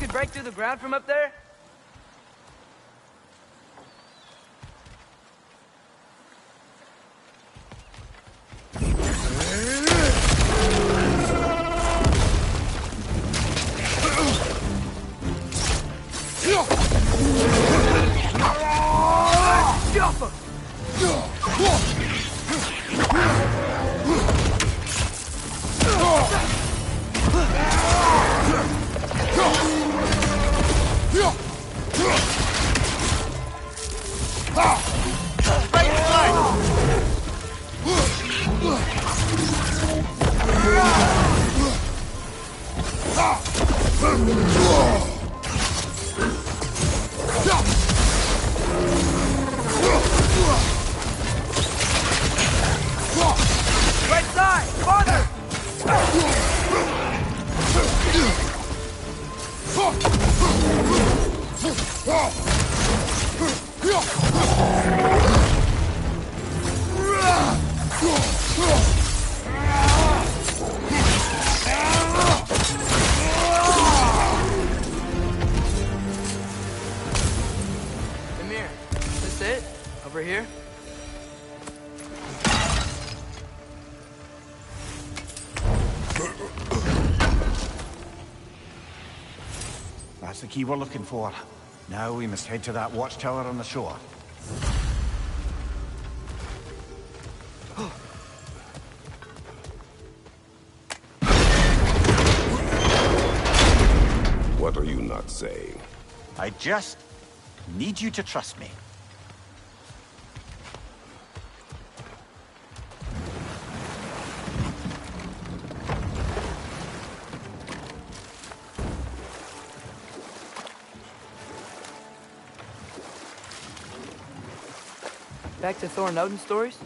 Break through the ground from up there? That's the key we're looking for. Now we must head to that watchtower on the shore. What are you not saying? I just need you to trust me. Back to Thor and Odin stories?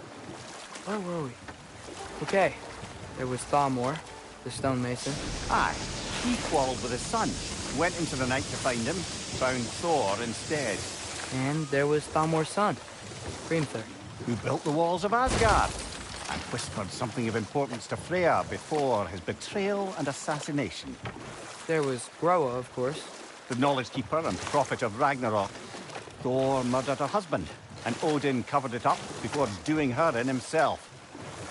Where were we? Okay, there was Thalmor, the stonemason. Aye, he quarreled with his son. Went into the night to find him, found Thor instead. And there was Thalmor's son, Hrimthur. Who built the walls of Asgard, and whispered something of importance to Freya before his betrayal and assassination. There was Groa, of course. The knowledge keeper and prophet of Ragnarok. Thor murdered her husband, and Odin covered it up before doing her in himself.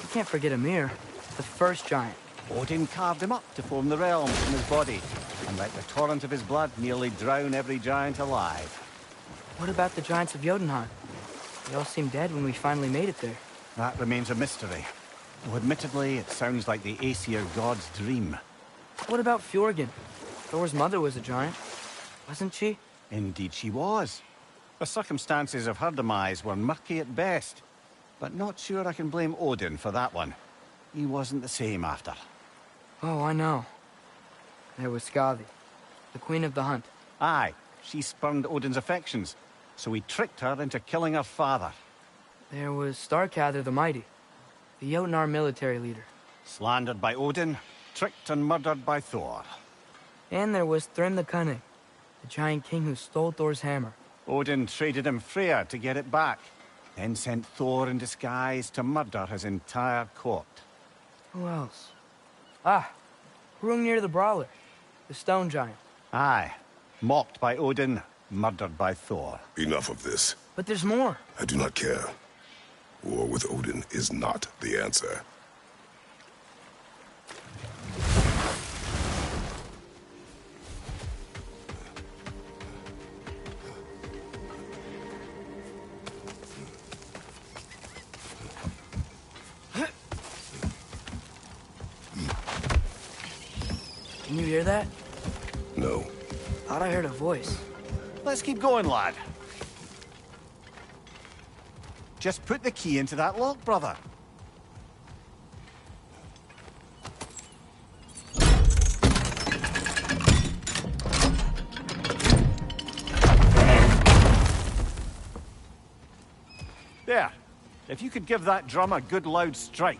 You can't forget Ymir, the first giant. Odin carved him up to form the realms from his body, and let the torrent of his blood nearly drown every giant alive. What about the giants of Jotunheim? They all seemed dead when we finally made it there. That remains a mystery. Though admittedly, it sounds like the Aesir god's dream. What about Fjorgyn? Thor's mother was a giant, wasn't she? Indeed she was. The circumstances of her demise were murky at best, but not sure I can blame Odin for that one. He wasn't the same after. Oh, I know. There was Skathi, the queen of the hunt. Aye, she spurned Odin's affections, so he tricked her into killing her father. There was Starkather the Mighty, the Jotnar military leader. Slandered by Odin, tricked and murdered by Thor. And there was Thrym the Cunning, the giant king who stole Thor's hammer. Odin traded him Freya to get it back, then sent Thor in disguise to murder his entire court. Who else? Ah, Hrungnir the Brawler, the stone giant. Aye, mocked by Odin, murdered by Thor. Enough of this. But there's more. I do not care. War with Odin is not the answer. Can you hear that? No. Thought I heard a voice. Let's keep going, lad. Just put the key into that lock, brother. There. If you could give that drum a good loud strike.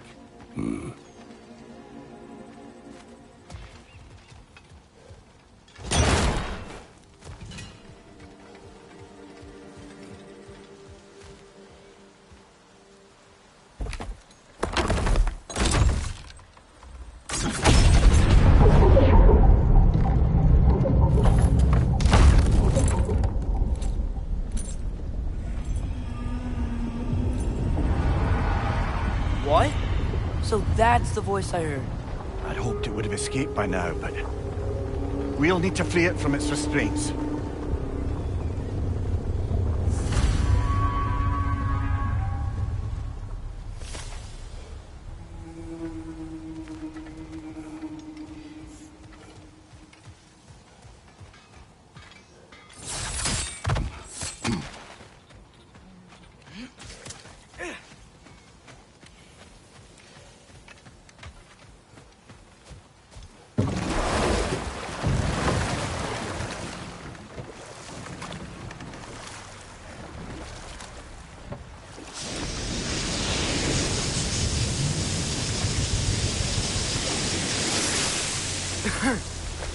What? So that's the voice I heard. I'd hoped it would have escaped by now, but we'll need to free it from its restraints.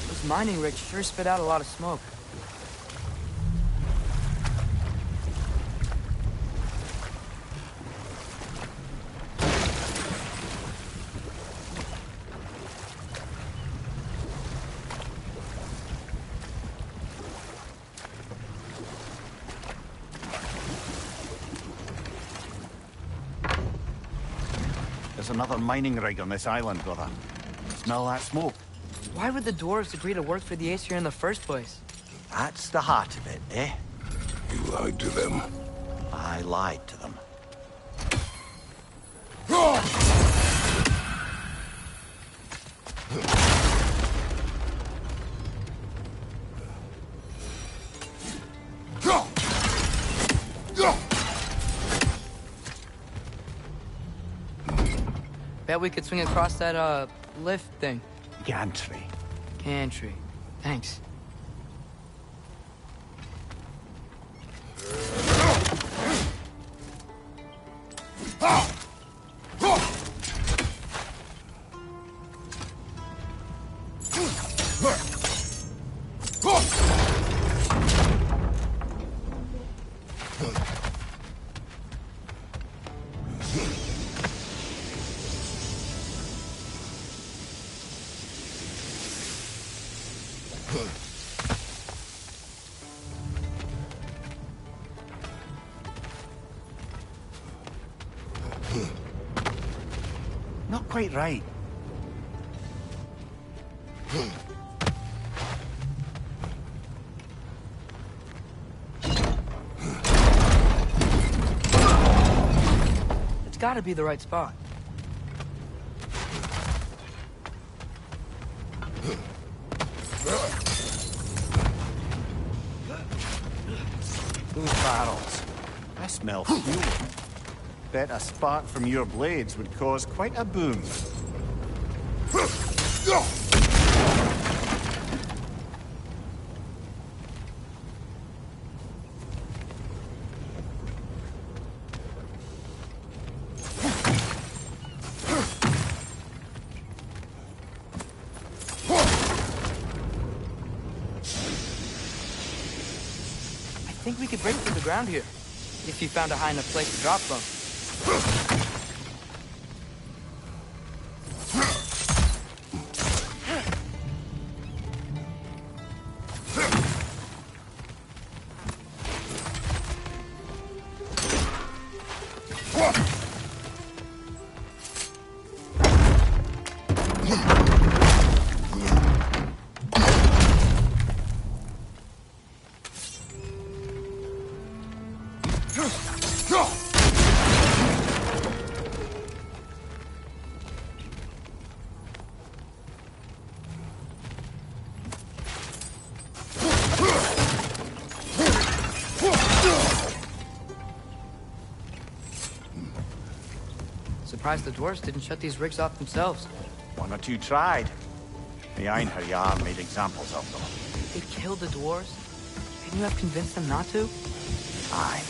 Those mining rigs sure spit out a lot of smoke. There's another mining rig on this island, brother. Smell that smoke? Why would the dwarves agree to work for the Aesir in the first place? That's the heart of it, eh? You lied to them. I lied to them. Bet we could swing across that, lift thing. Gantry. Gantry. Thanks. Not quite right. It's gotta be the right spot. Those barrels. I smell fuel. Bet a spark from your blades would cause quite a boom. I think we could break through the ground here, if you found a high enough place to drop from. surprised the dwarves didn't shut these rigs off themselves. One or two tried. The Einherjar made examples of them. They killed the dwarves? Couldn't you have convinced them not to? Aye.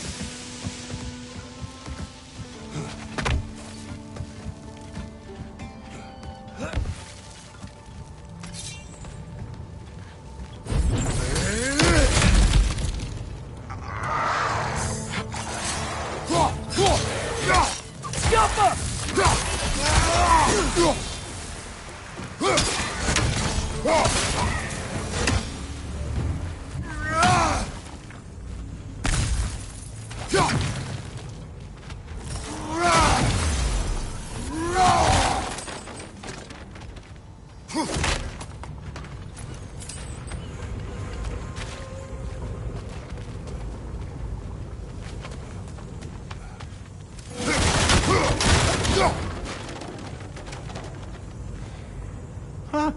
Huh.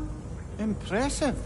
Impressive.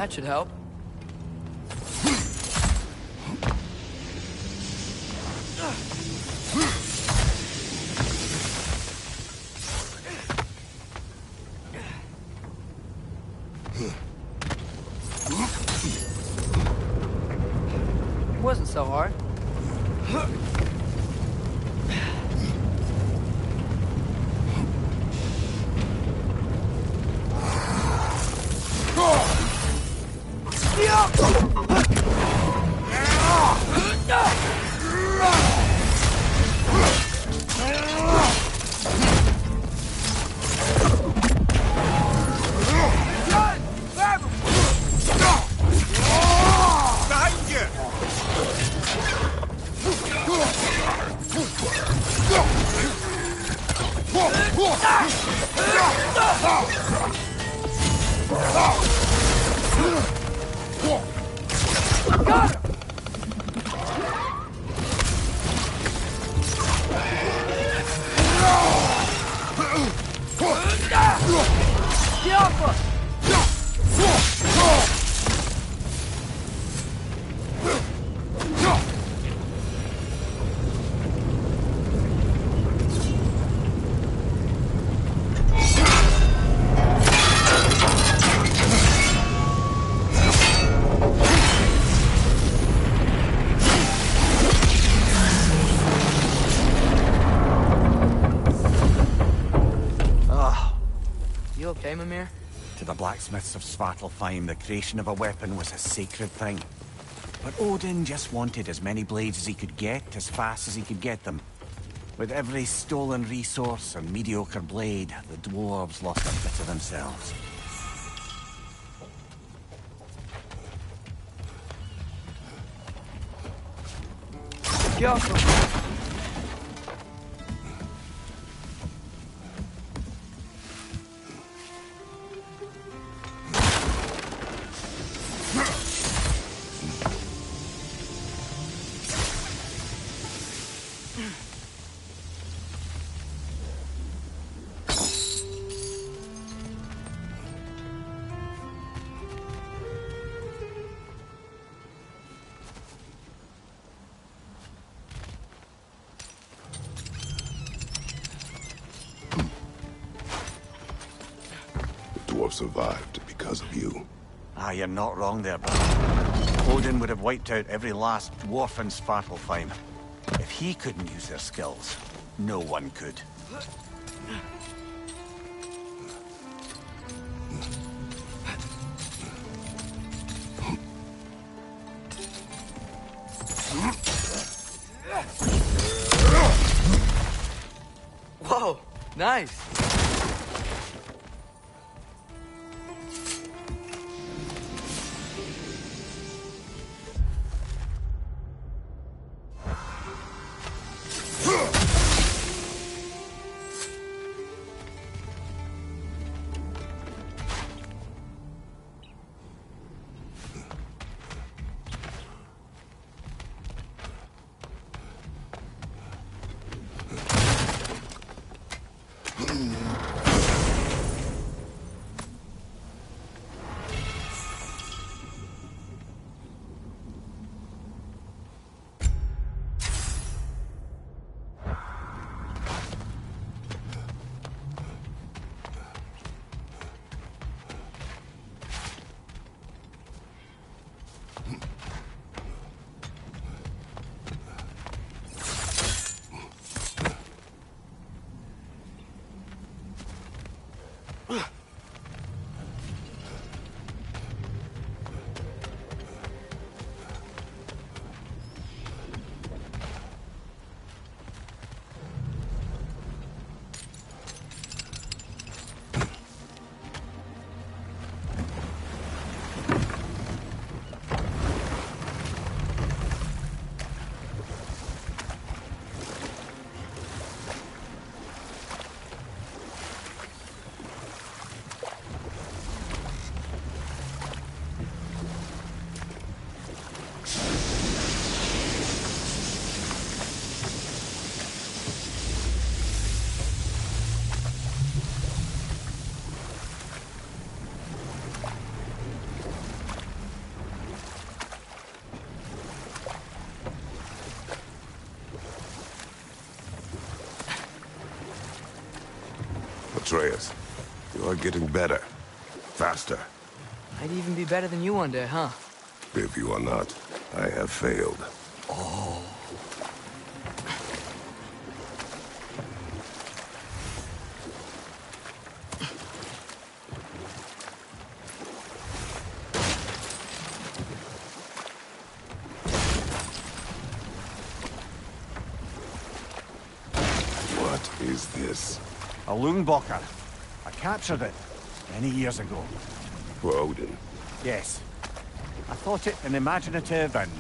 That should help. Wasn't so hard. You okay, Mimir? To the blacksmiths of Svartalfheim, the creation of a weapon was a sacred thing. But Odin just wanted as many blades as he could get, as fast as he could get them. With every stolen resource and mediocre blade, the dwarves lost a bit of themselves. Careful. Survived because of you. Ah, you're not wrong there, brother. Odin would have wiped out every last dwarf in Svartalfheim. If he couldn't use their skills, no one could. Whoa, nice. Atreus, you are getting better. Faster. Might even be better than you one day, huh? If you are not, I have failed. What is this? A Loonbocker. I captured it many years ago. For Odin. Yes. I thought it an imaginative and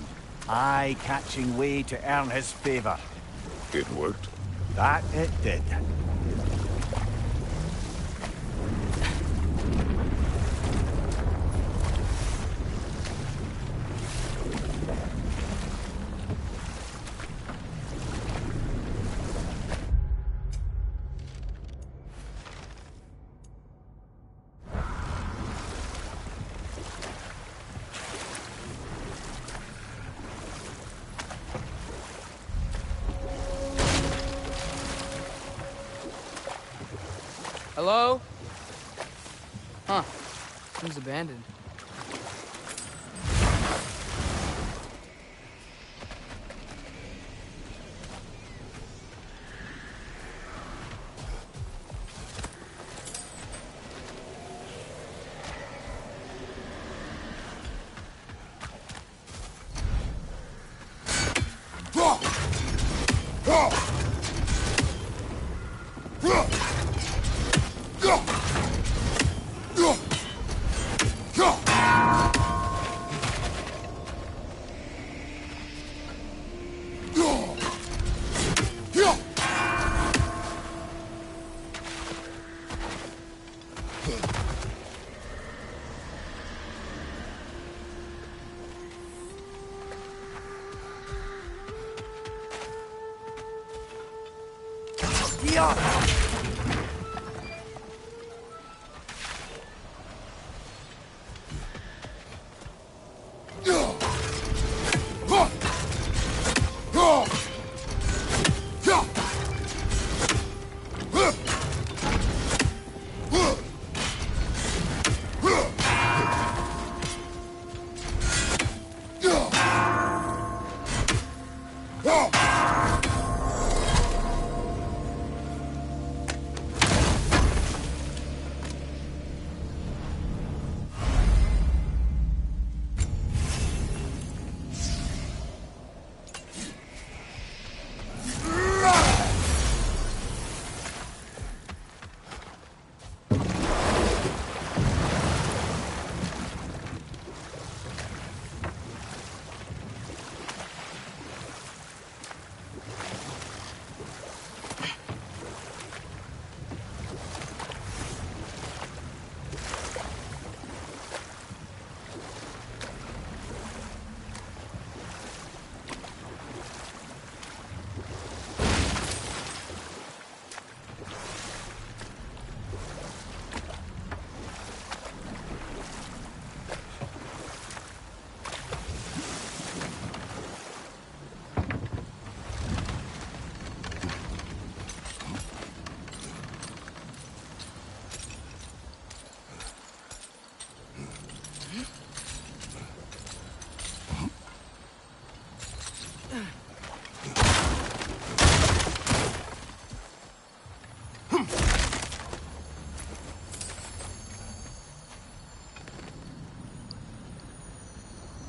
eye-catching way to earn his favor. It worked? That it did. Hello? Huh. Seems abandoned.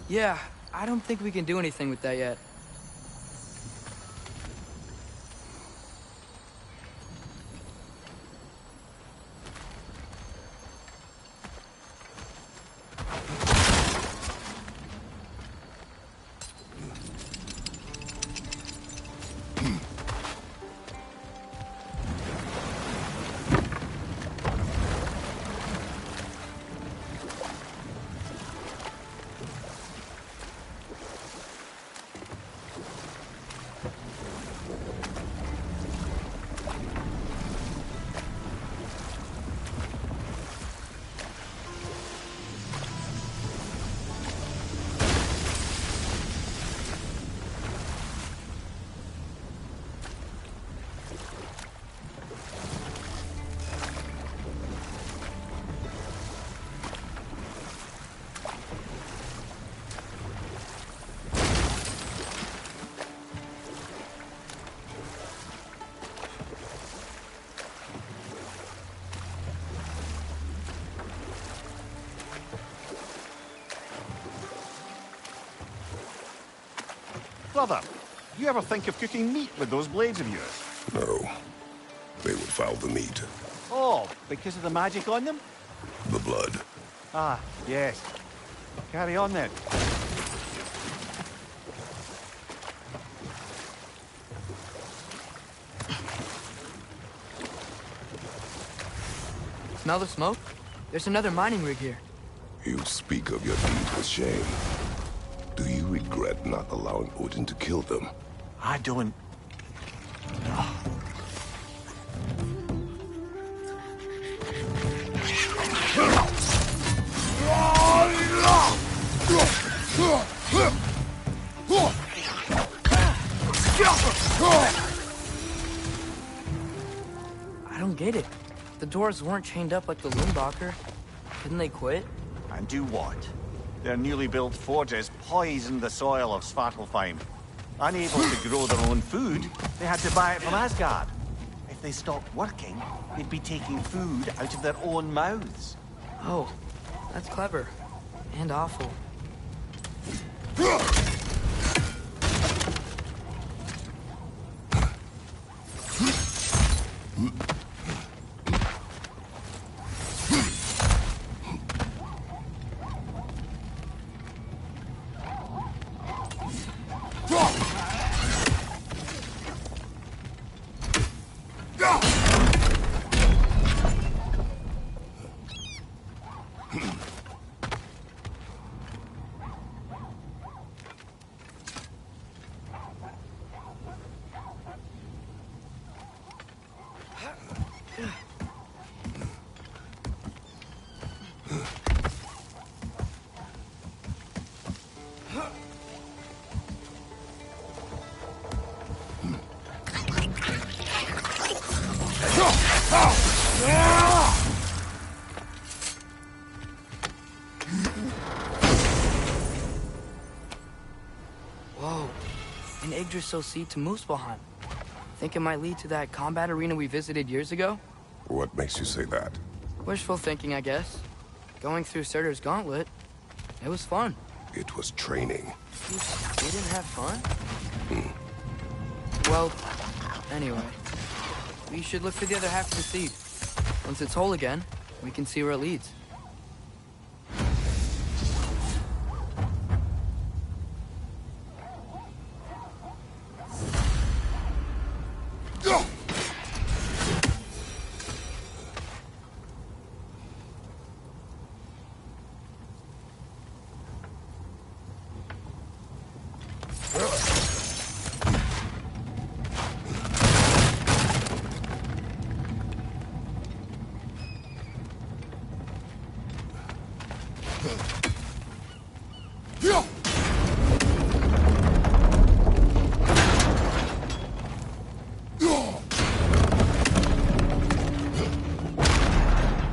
Yeah, I don't think we can do anything with that yet. Brother, you ever think of cooking meat with those blades of yours? No. They would foul the meat. Oh, because of the magic on them? The blood. Ah, yes. Carry on then. Smell the smoke? There's another mining rig here. You speak of your deeds with shame. Do you regret not allowing Odin to kill them? I don't. I don't get it. The doors weren't chained up like the Lundbacher. Didn't they quit? And do what? Their newly built forges poisoned the soil of Svartalfheim. Unable to grow their own food, they had to buy it from Asgard. If they stopped working, they'd be taking food out of their own mouths. Oh, that's clever. And awful. Whoa, an Yggdrasil seed to Muspelheim. Think it might lead to that combat arena we visited years ago? What makes you say that? Wishful thinking, I guess. Going through Surtur's gauntlet, it was fun. It was training. You didn't have fun? Well, anyway. We should look for the other half of the seed. Once it's whole again, we can see where it leads.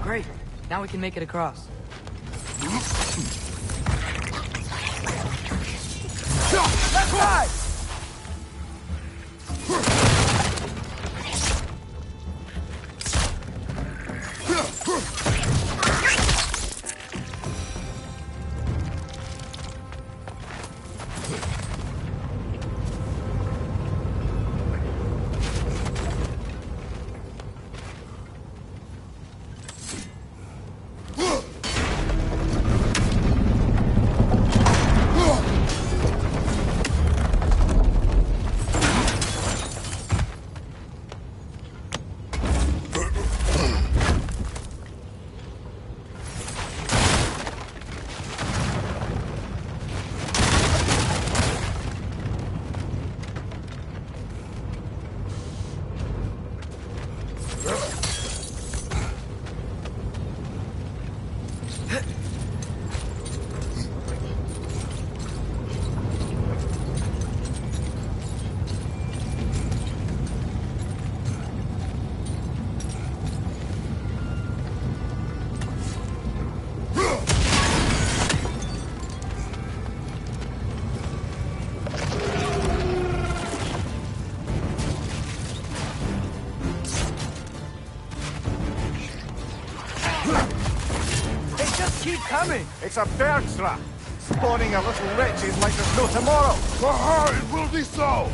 Great. Now we can make it across. Let's ride! Keep coming! It's a bird trap. spawning of little wretches like there's no tomorrow. For her, it will be so!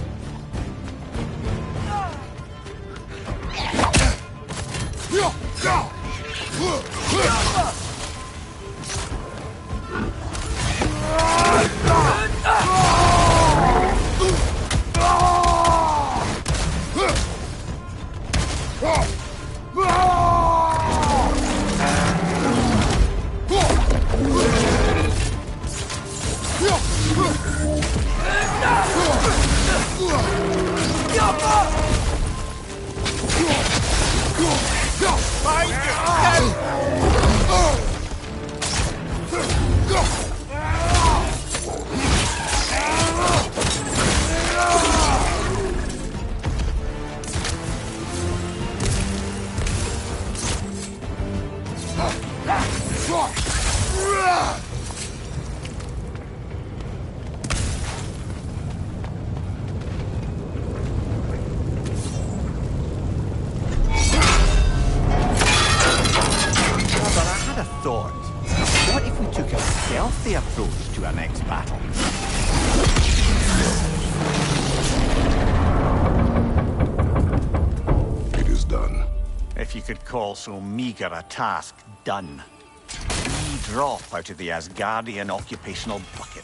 So meager a task done. We drop out of the Asgardian occupational bucket.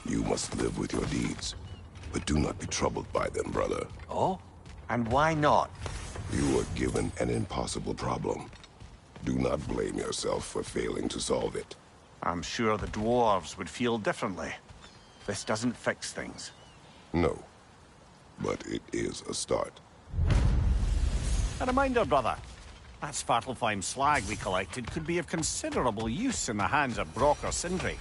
You must live with your deeds, but do not be troubled by them, brother. Oh? And why not? You were given an impossible problem. Do not blame yourself for failing to solve it. I'm sure the dwarves would feel differently. This doesn't fix things. No, but it is a start. A reminder, brother. That Svartalfheim slag we collected could be of considerable use in the hands of Brock or Sindri.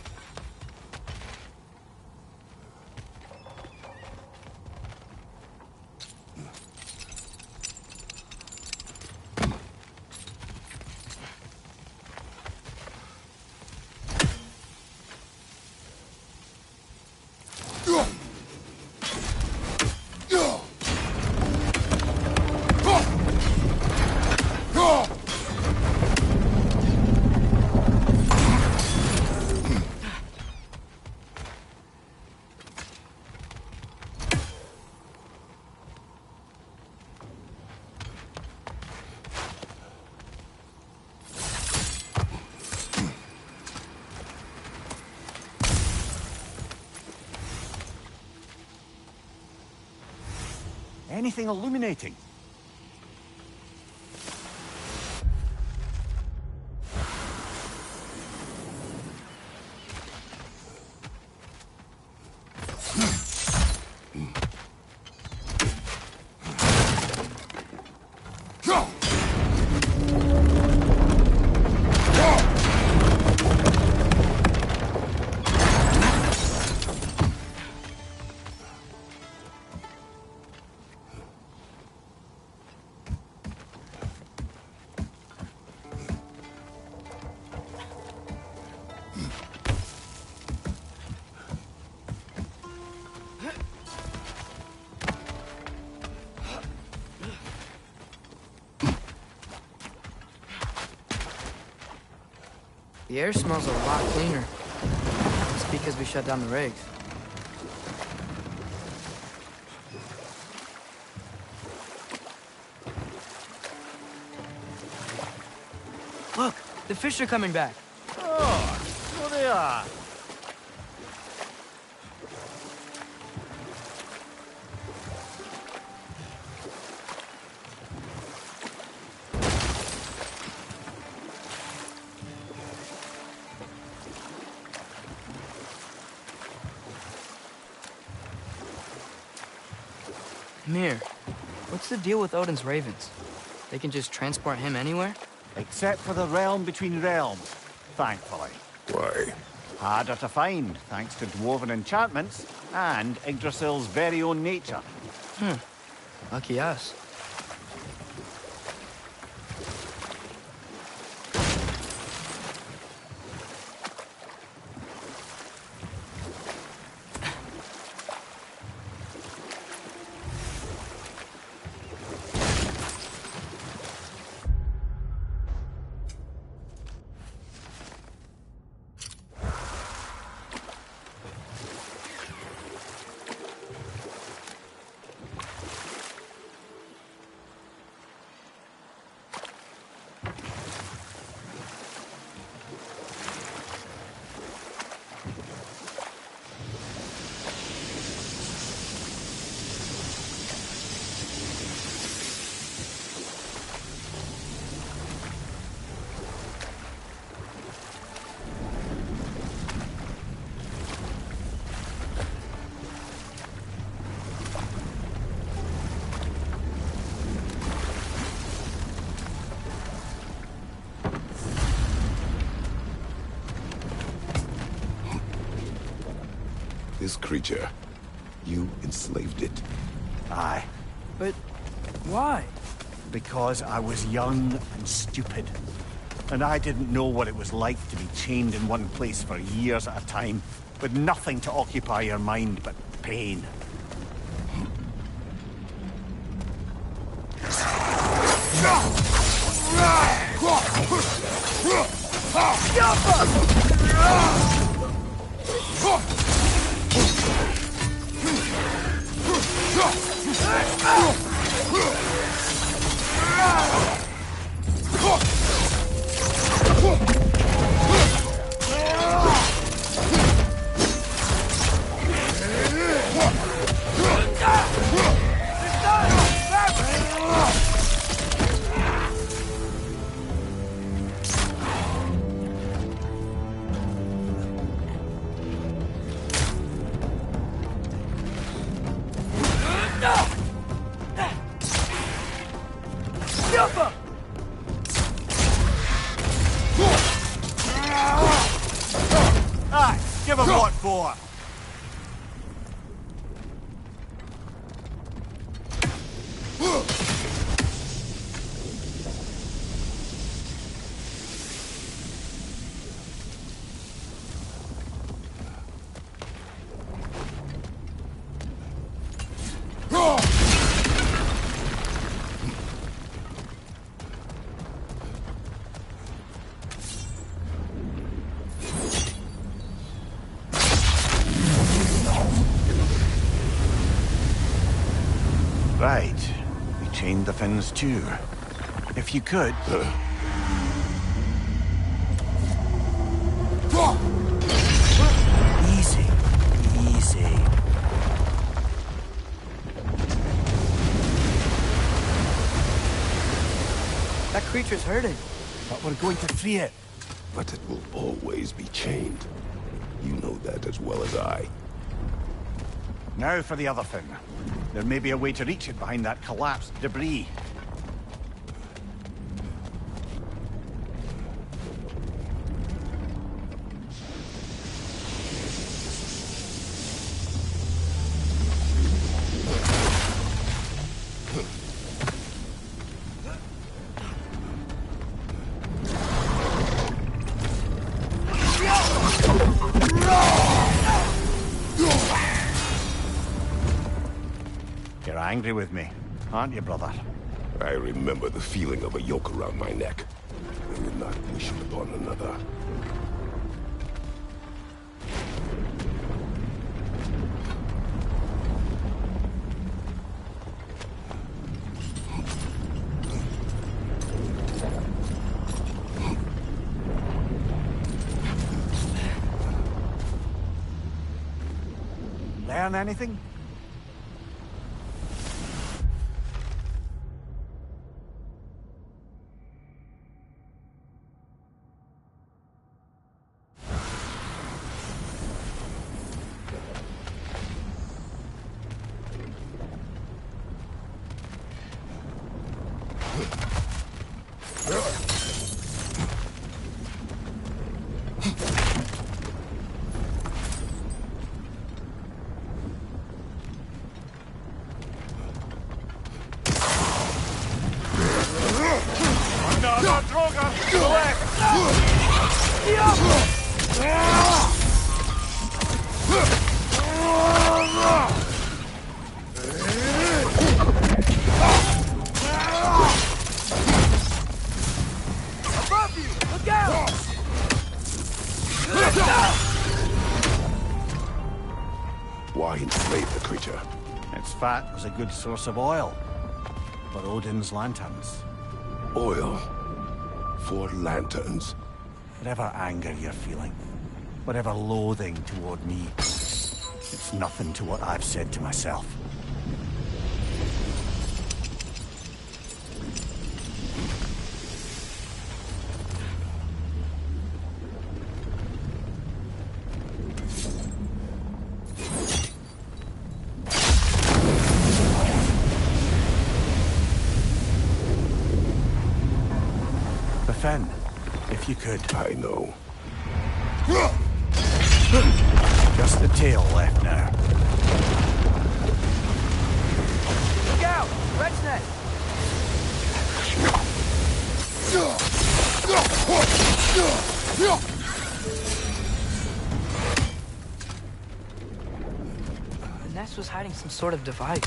Anything illuminating? The air smells a lot cleaner. It's because we shut down the rigs. Look, the fish are coming back. Oh, so they are. Mir, what's the deal with Odin's ravens? They can just transport him anywhere? Except for the realm between realms, thankfully. Why? Harder to find, thanks to dwarven enchantments and Yggdrasil's very own nature. Lucky us. this creature. You enslaved it. Aye. But why? Because I was young and stupid. And I didn't know what it was like to be chained in one place for years at a time, with nothing to occupy your mind but pain. Aye, give him what for. Right. We chained the fins too. If you could... Easy. Easy. That creature's hurting. But we're going to free it. But it will always be chained. You know that as well as I. Now for the other fin. There may be a way to reach it behind that collapsed debris. You're angry with me, aren't you, brother? I remember the feeling of a yoke around my neck. I would not wish it upon another. Learn anything? Why enslave the creature? Its fat was a good source of oil for Odin's lanterns. Oil? For lanterns? Whatever anger you're feeling, whatever loathing toward me, it's nothing to what I've said to myself. Fen, if you could. I know. Just the tail left now. Look out! Red's nest! The nest was hiding some sort of device.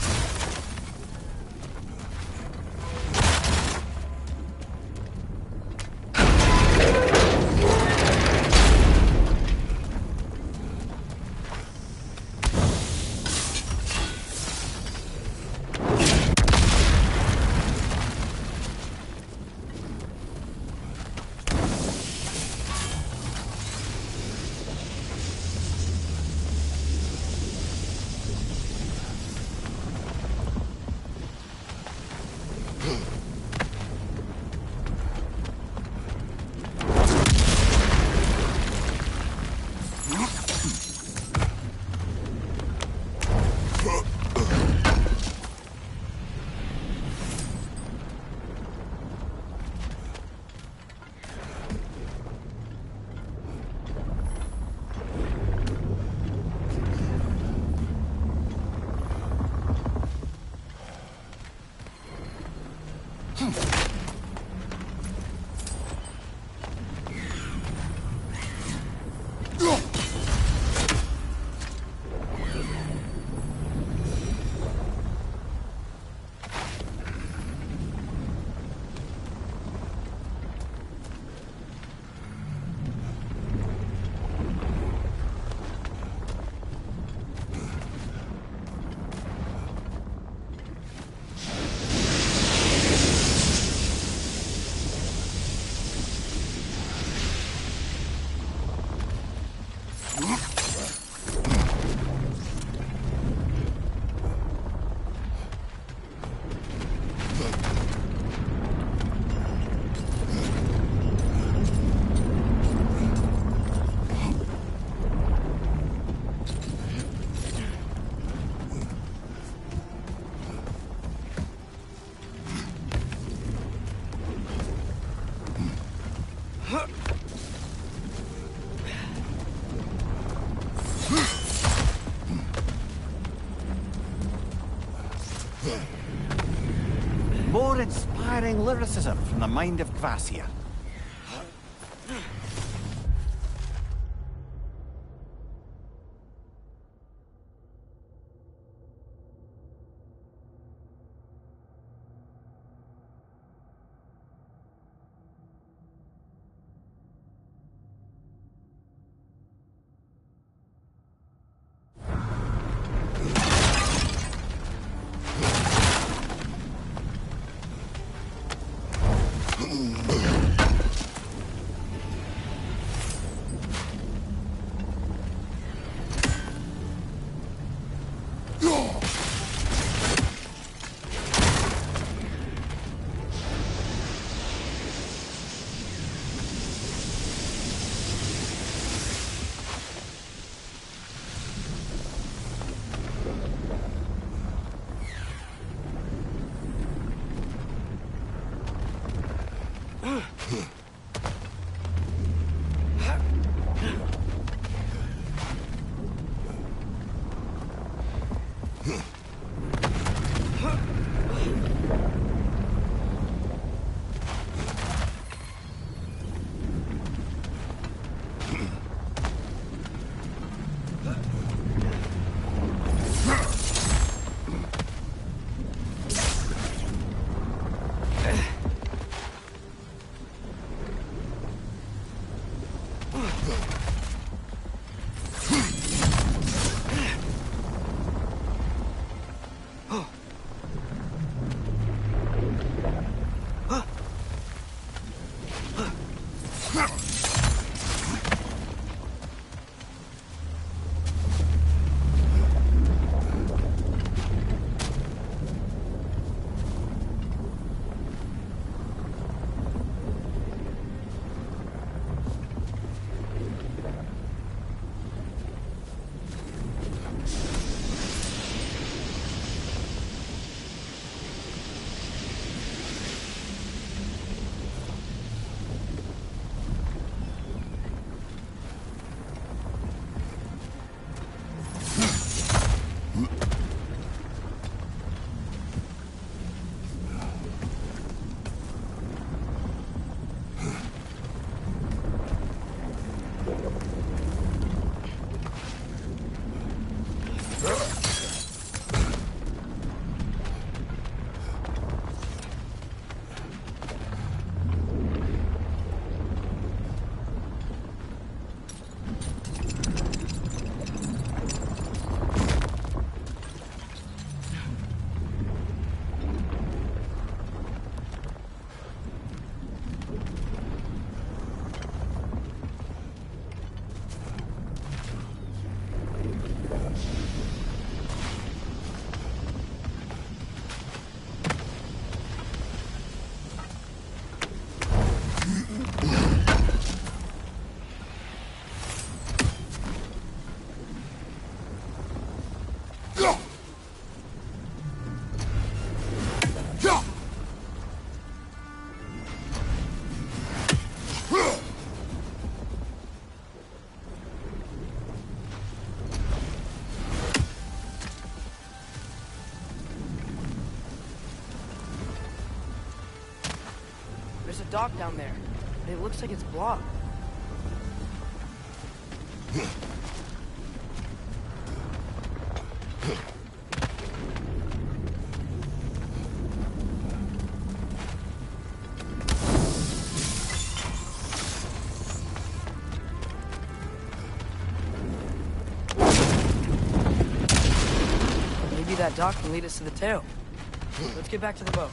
More inspiring lyricism from the mind of Kvasir. There's a dock down there, but it looks like it's blocked. Maybe that dock can lead us to the tail. Let's get back to the boat.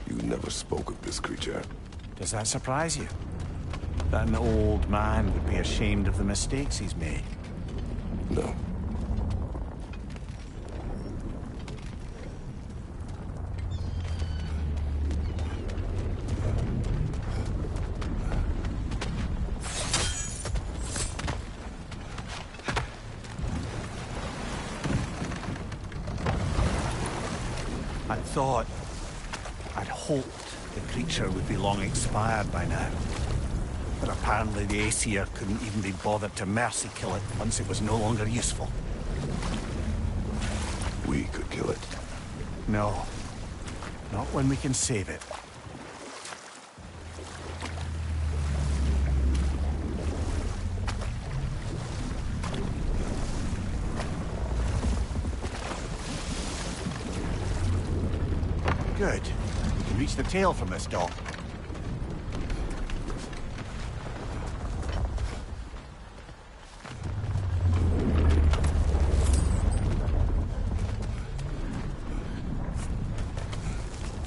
You never spoke of this creature. Does that surprise you? That an old man would be ashamed of the mistakes he's made? No. I'd hoped the creature would be long expired by now. But apparently the Aesir couldn't even be bothered to mercy kill it once it was no longer useful. We could kill it. No. Not when we can save it. Good. We can reach the tail from this dock.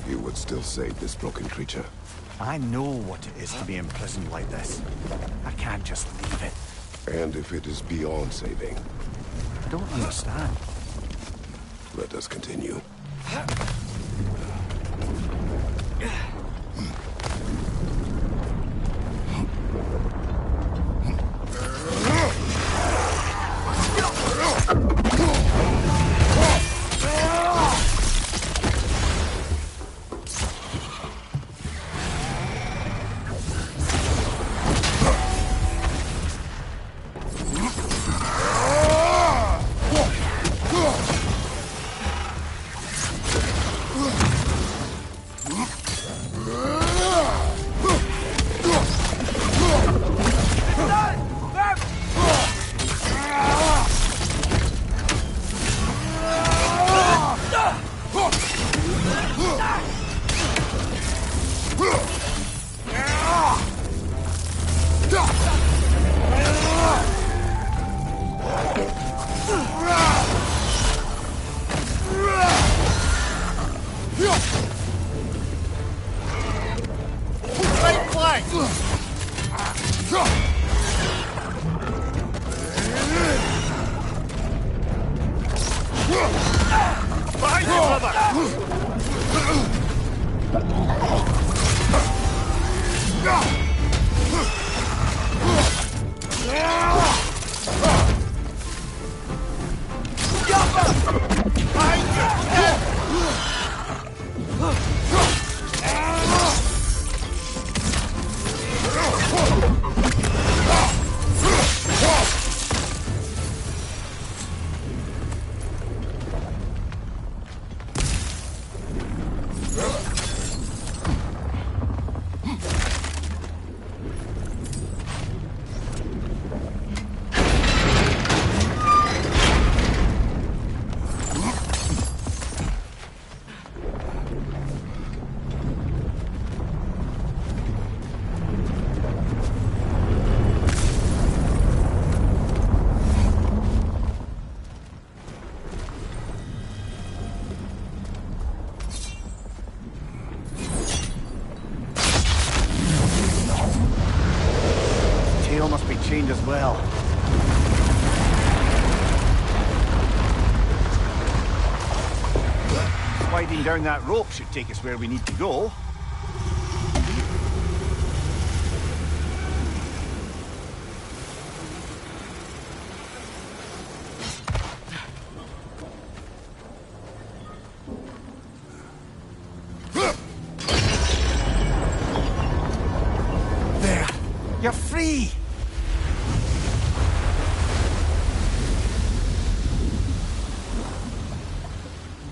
You would still save this broken creature. I know what it is to be imprisoned like this. I can't just leave it. And if it is beyond saving, I don't understand. let us continue. Chained as well. Sliding down that rope should take us where we need to go. You're free!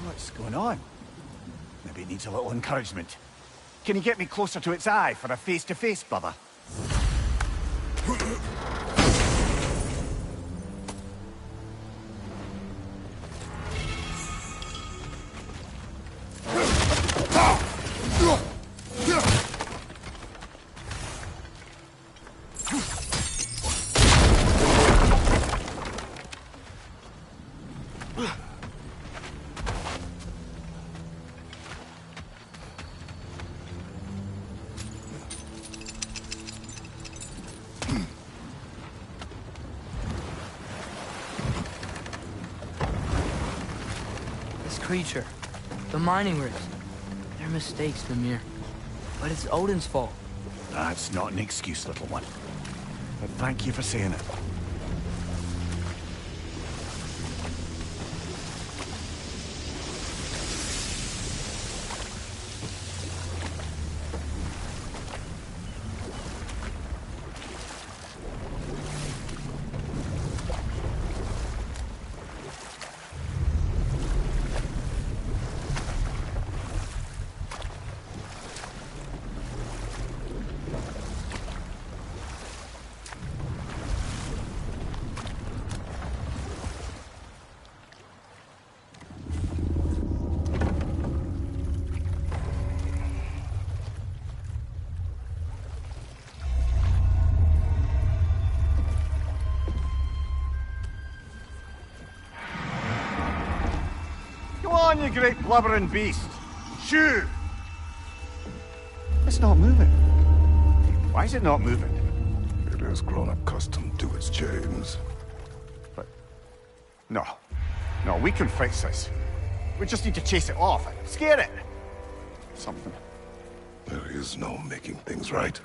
What's going on? Maybe it needs a little encouragement. Can you get me closer to its eye for a face-to-face, brother? Creature, the mining rigs. They're mistakes, Mimir. But it's Odin's fault. That's not an excuse, little one. But thank you for saying it. Come on, you great blubbering beast! Shoo! It's not moving. Why is it not moving? It has grown accustomed to its chains. But... No. No, we can fix this. We just need to chase it off. Scare it! Something. There is no making things right.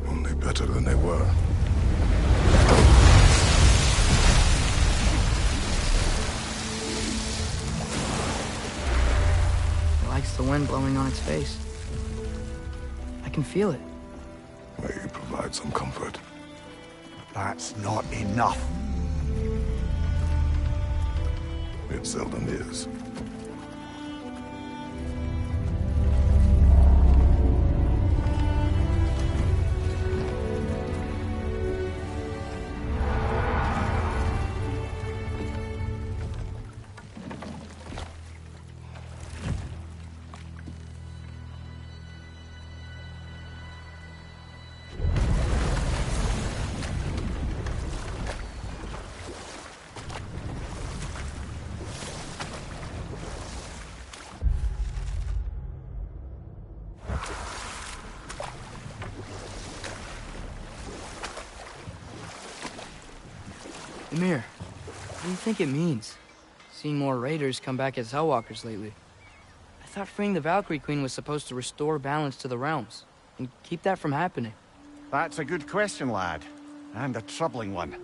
Only better than they were. Likes the wind blowing on its face. I can feel it. May it provide some comfort. That's not enough. It seldom is. Ymir, what do you think it means? Seeing more raiders come back as Hellwalkers lately. I thought freeing the Valkyrie Queen was supposed to restore balance to the realms, and keep that from happening. That's a good question, lad. And a troubling one.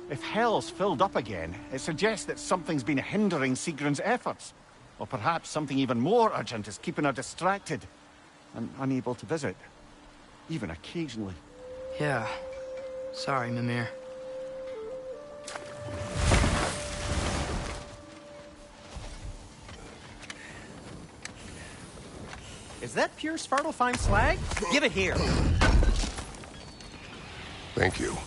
If Hell's filled up again, it suggests that something's been hindering Sigrun's efforts. Or perhaps something even more urgent is keeping her distracted and unable to visit. Even occasionally. Yeah. Sorry, Mimir. Is that pure Svartalfheim slag? Give it here. Thank you.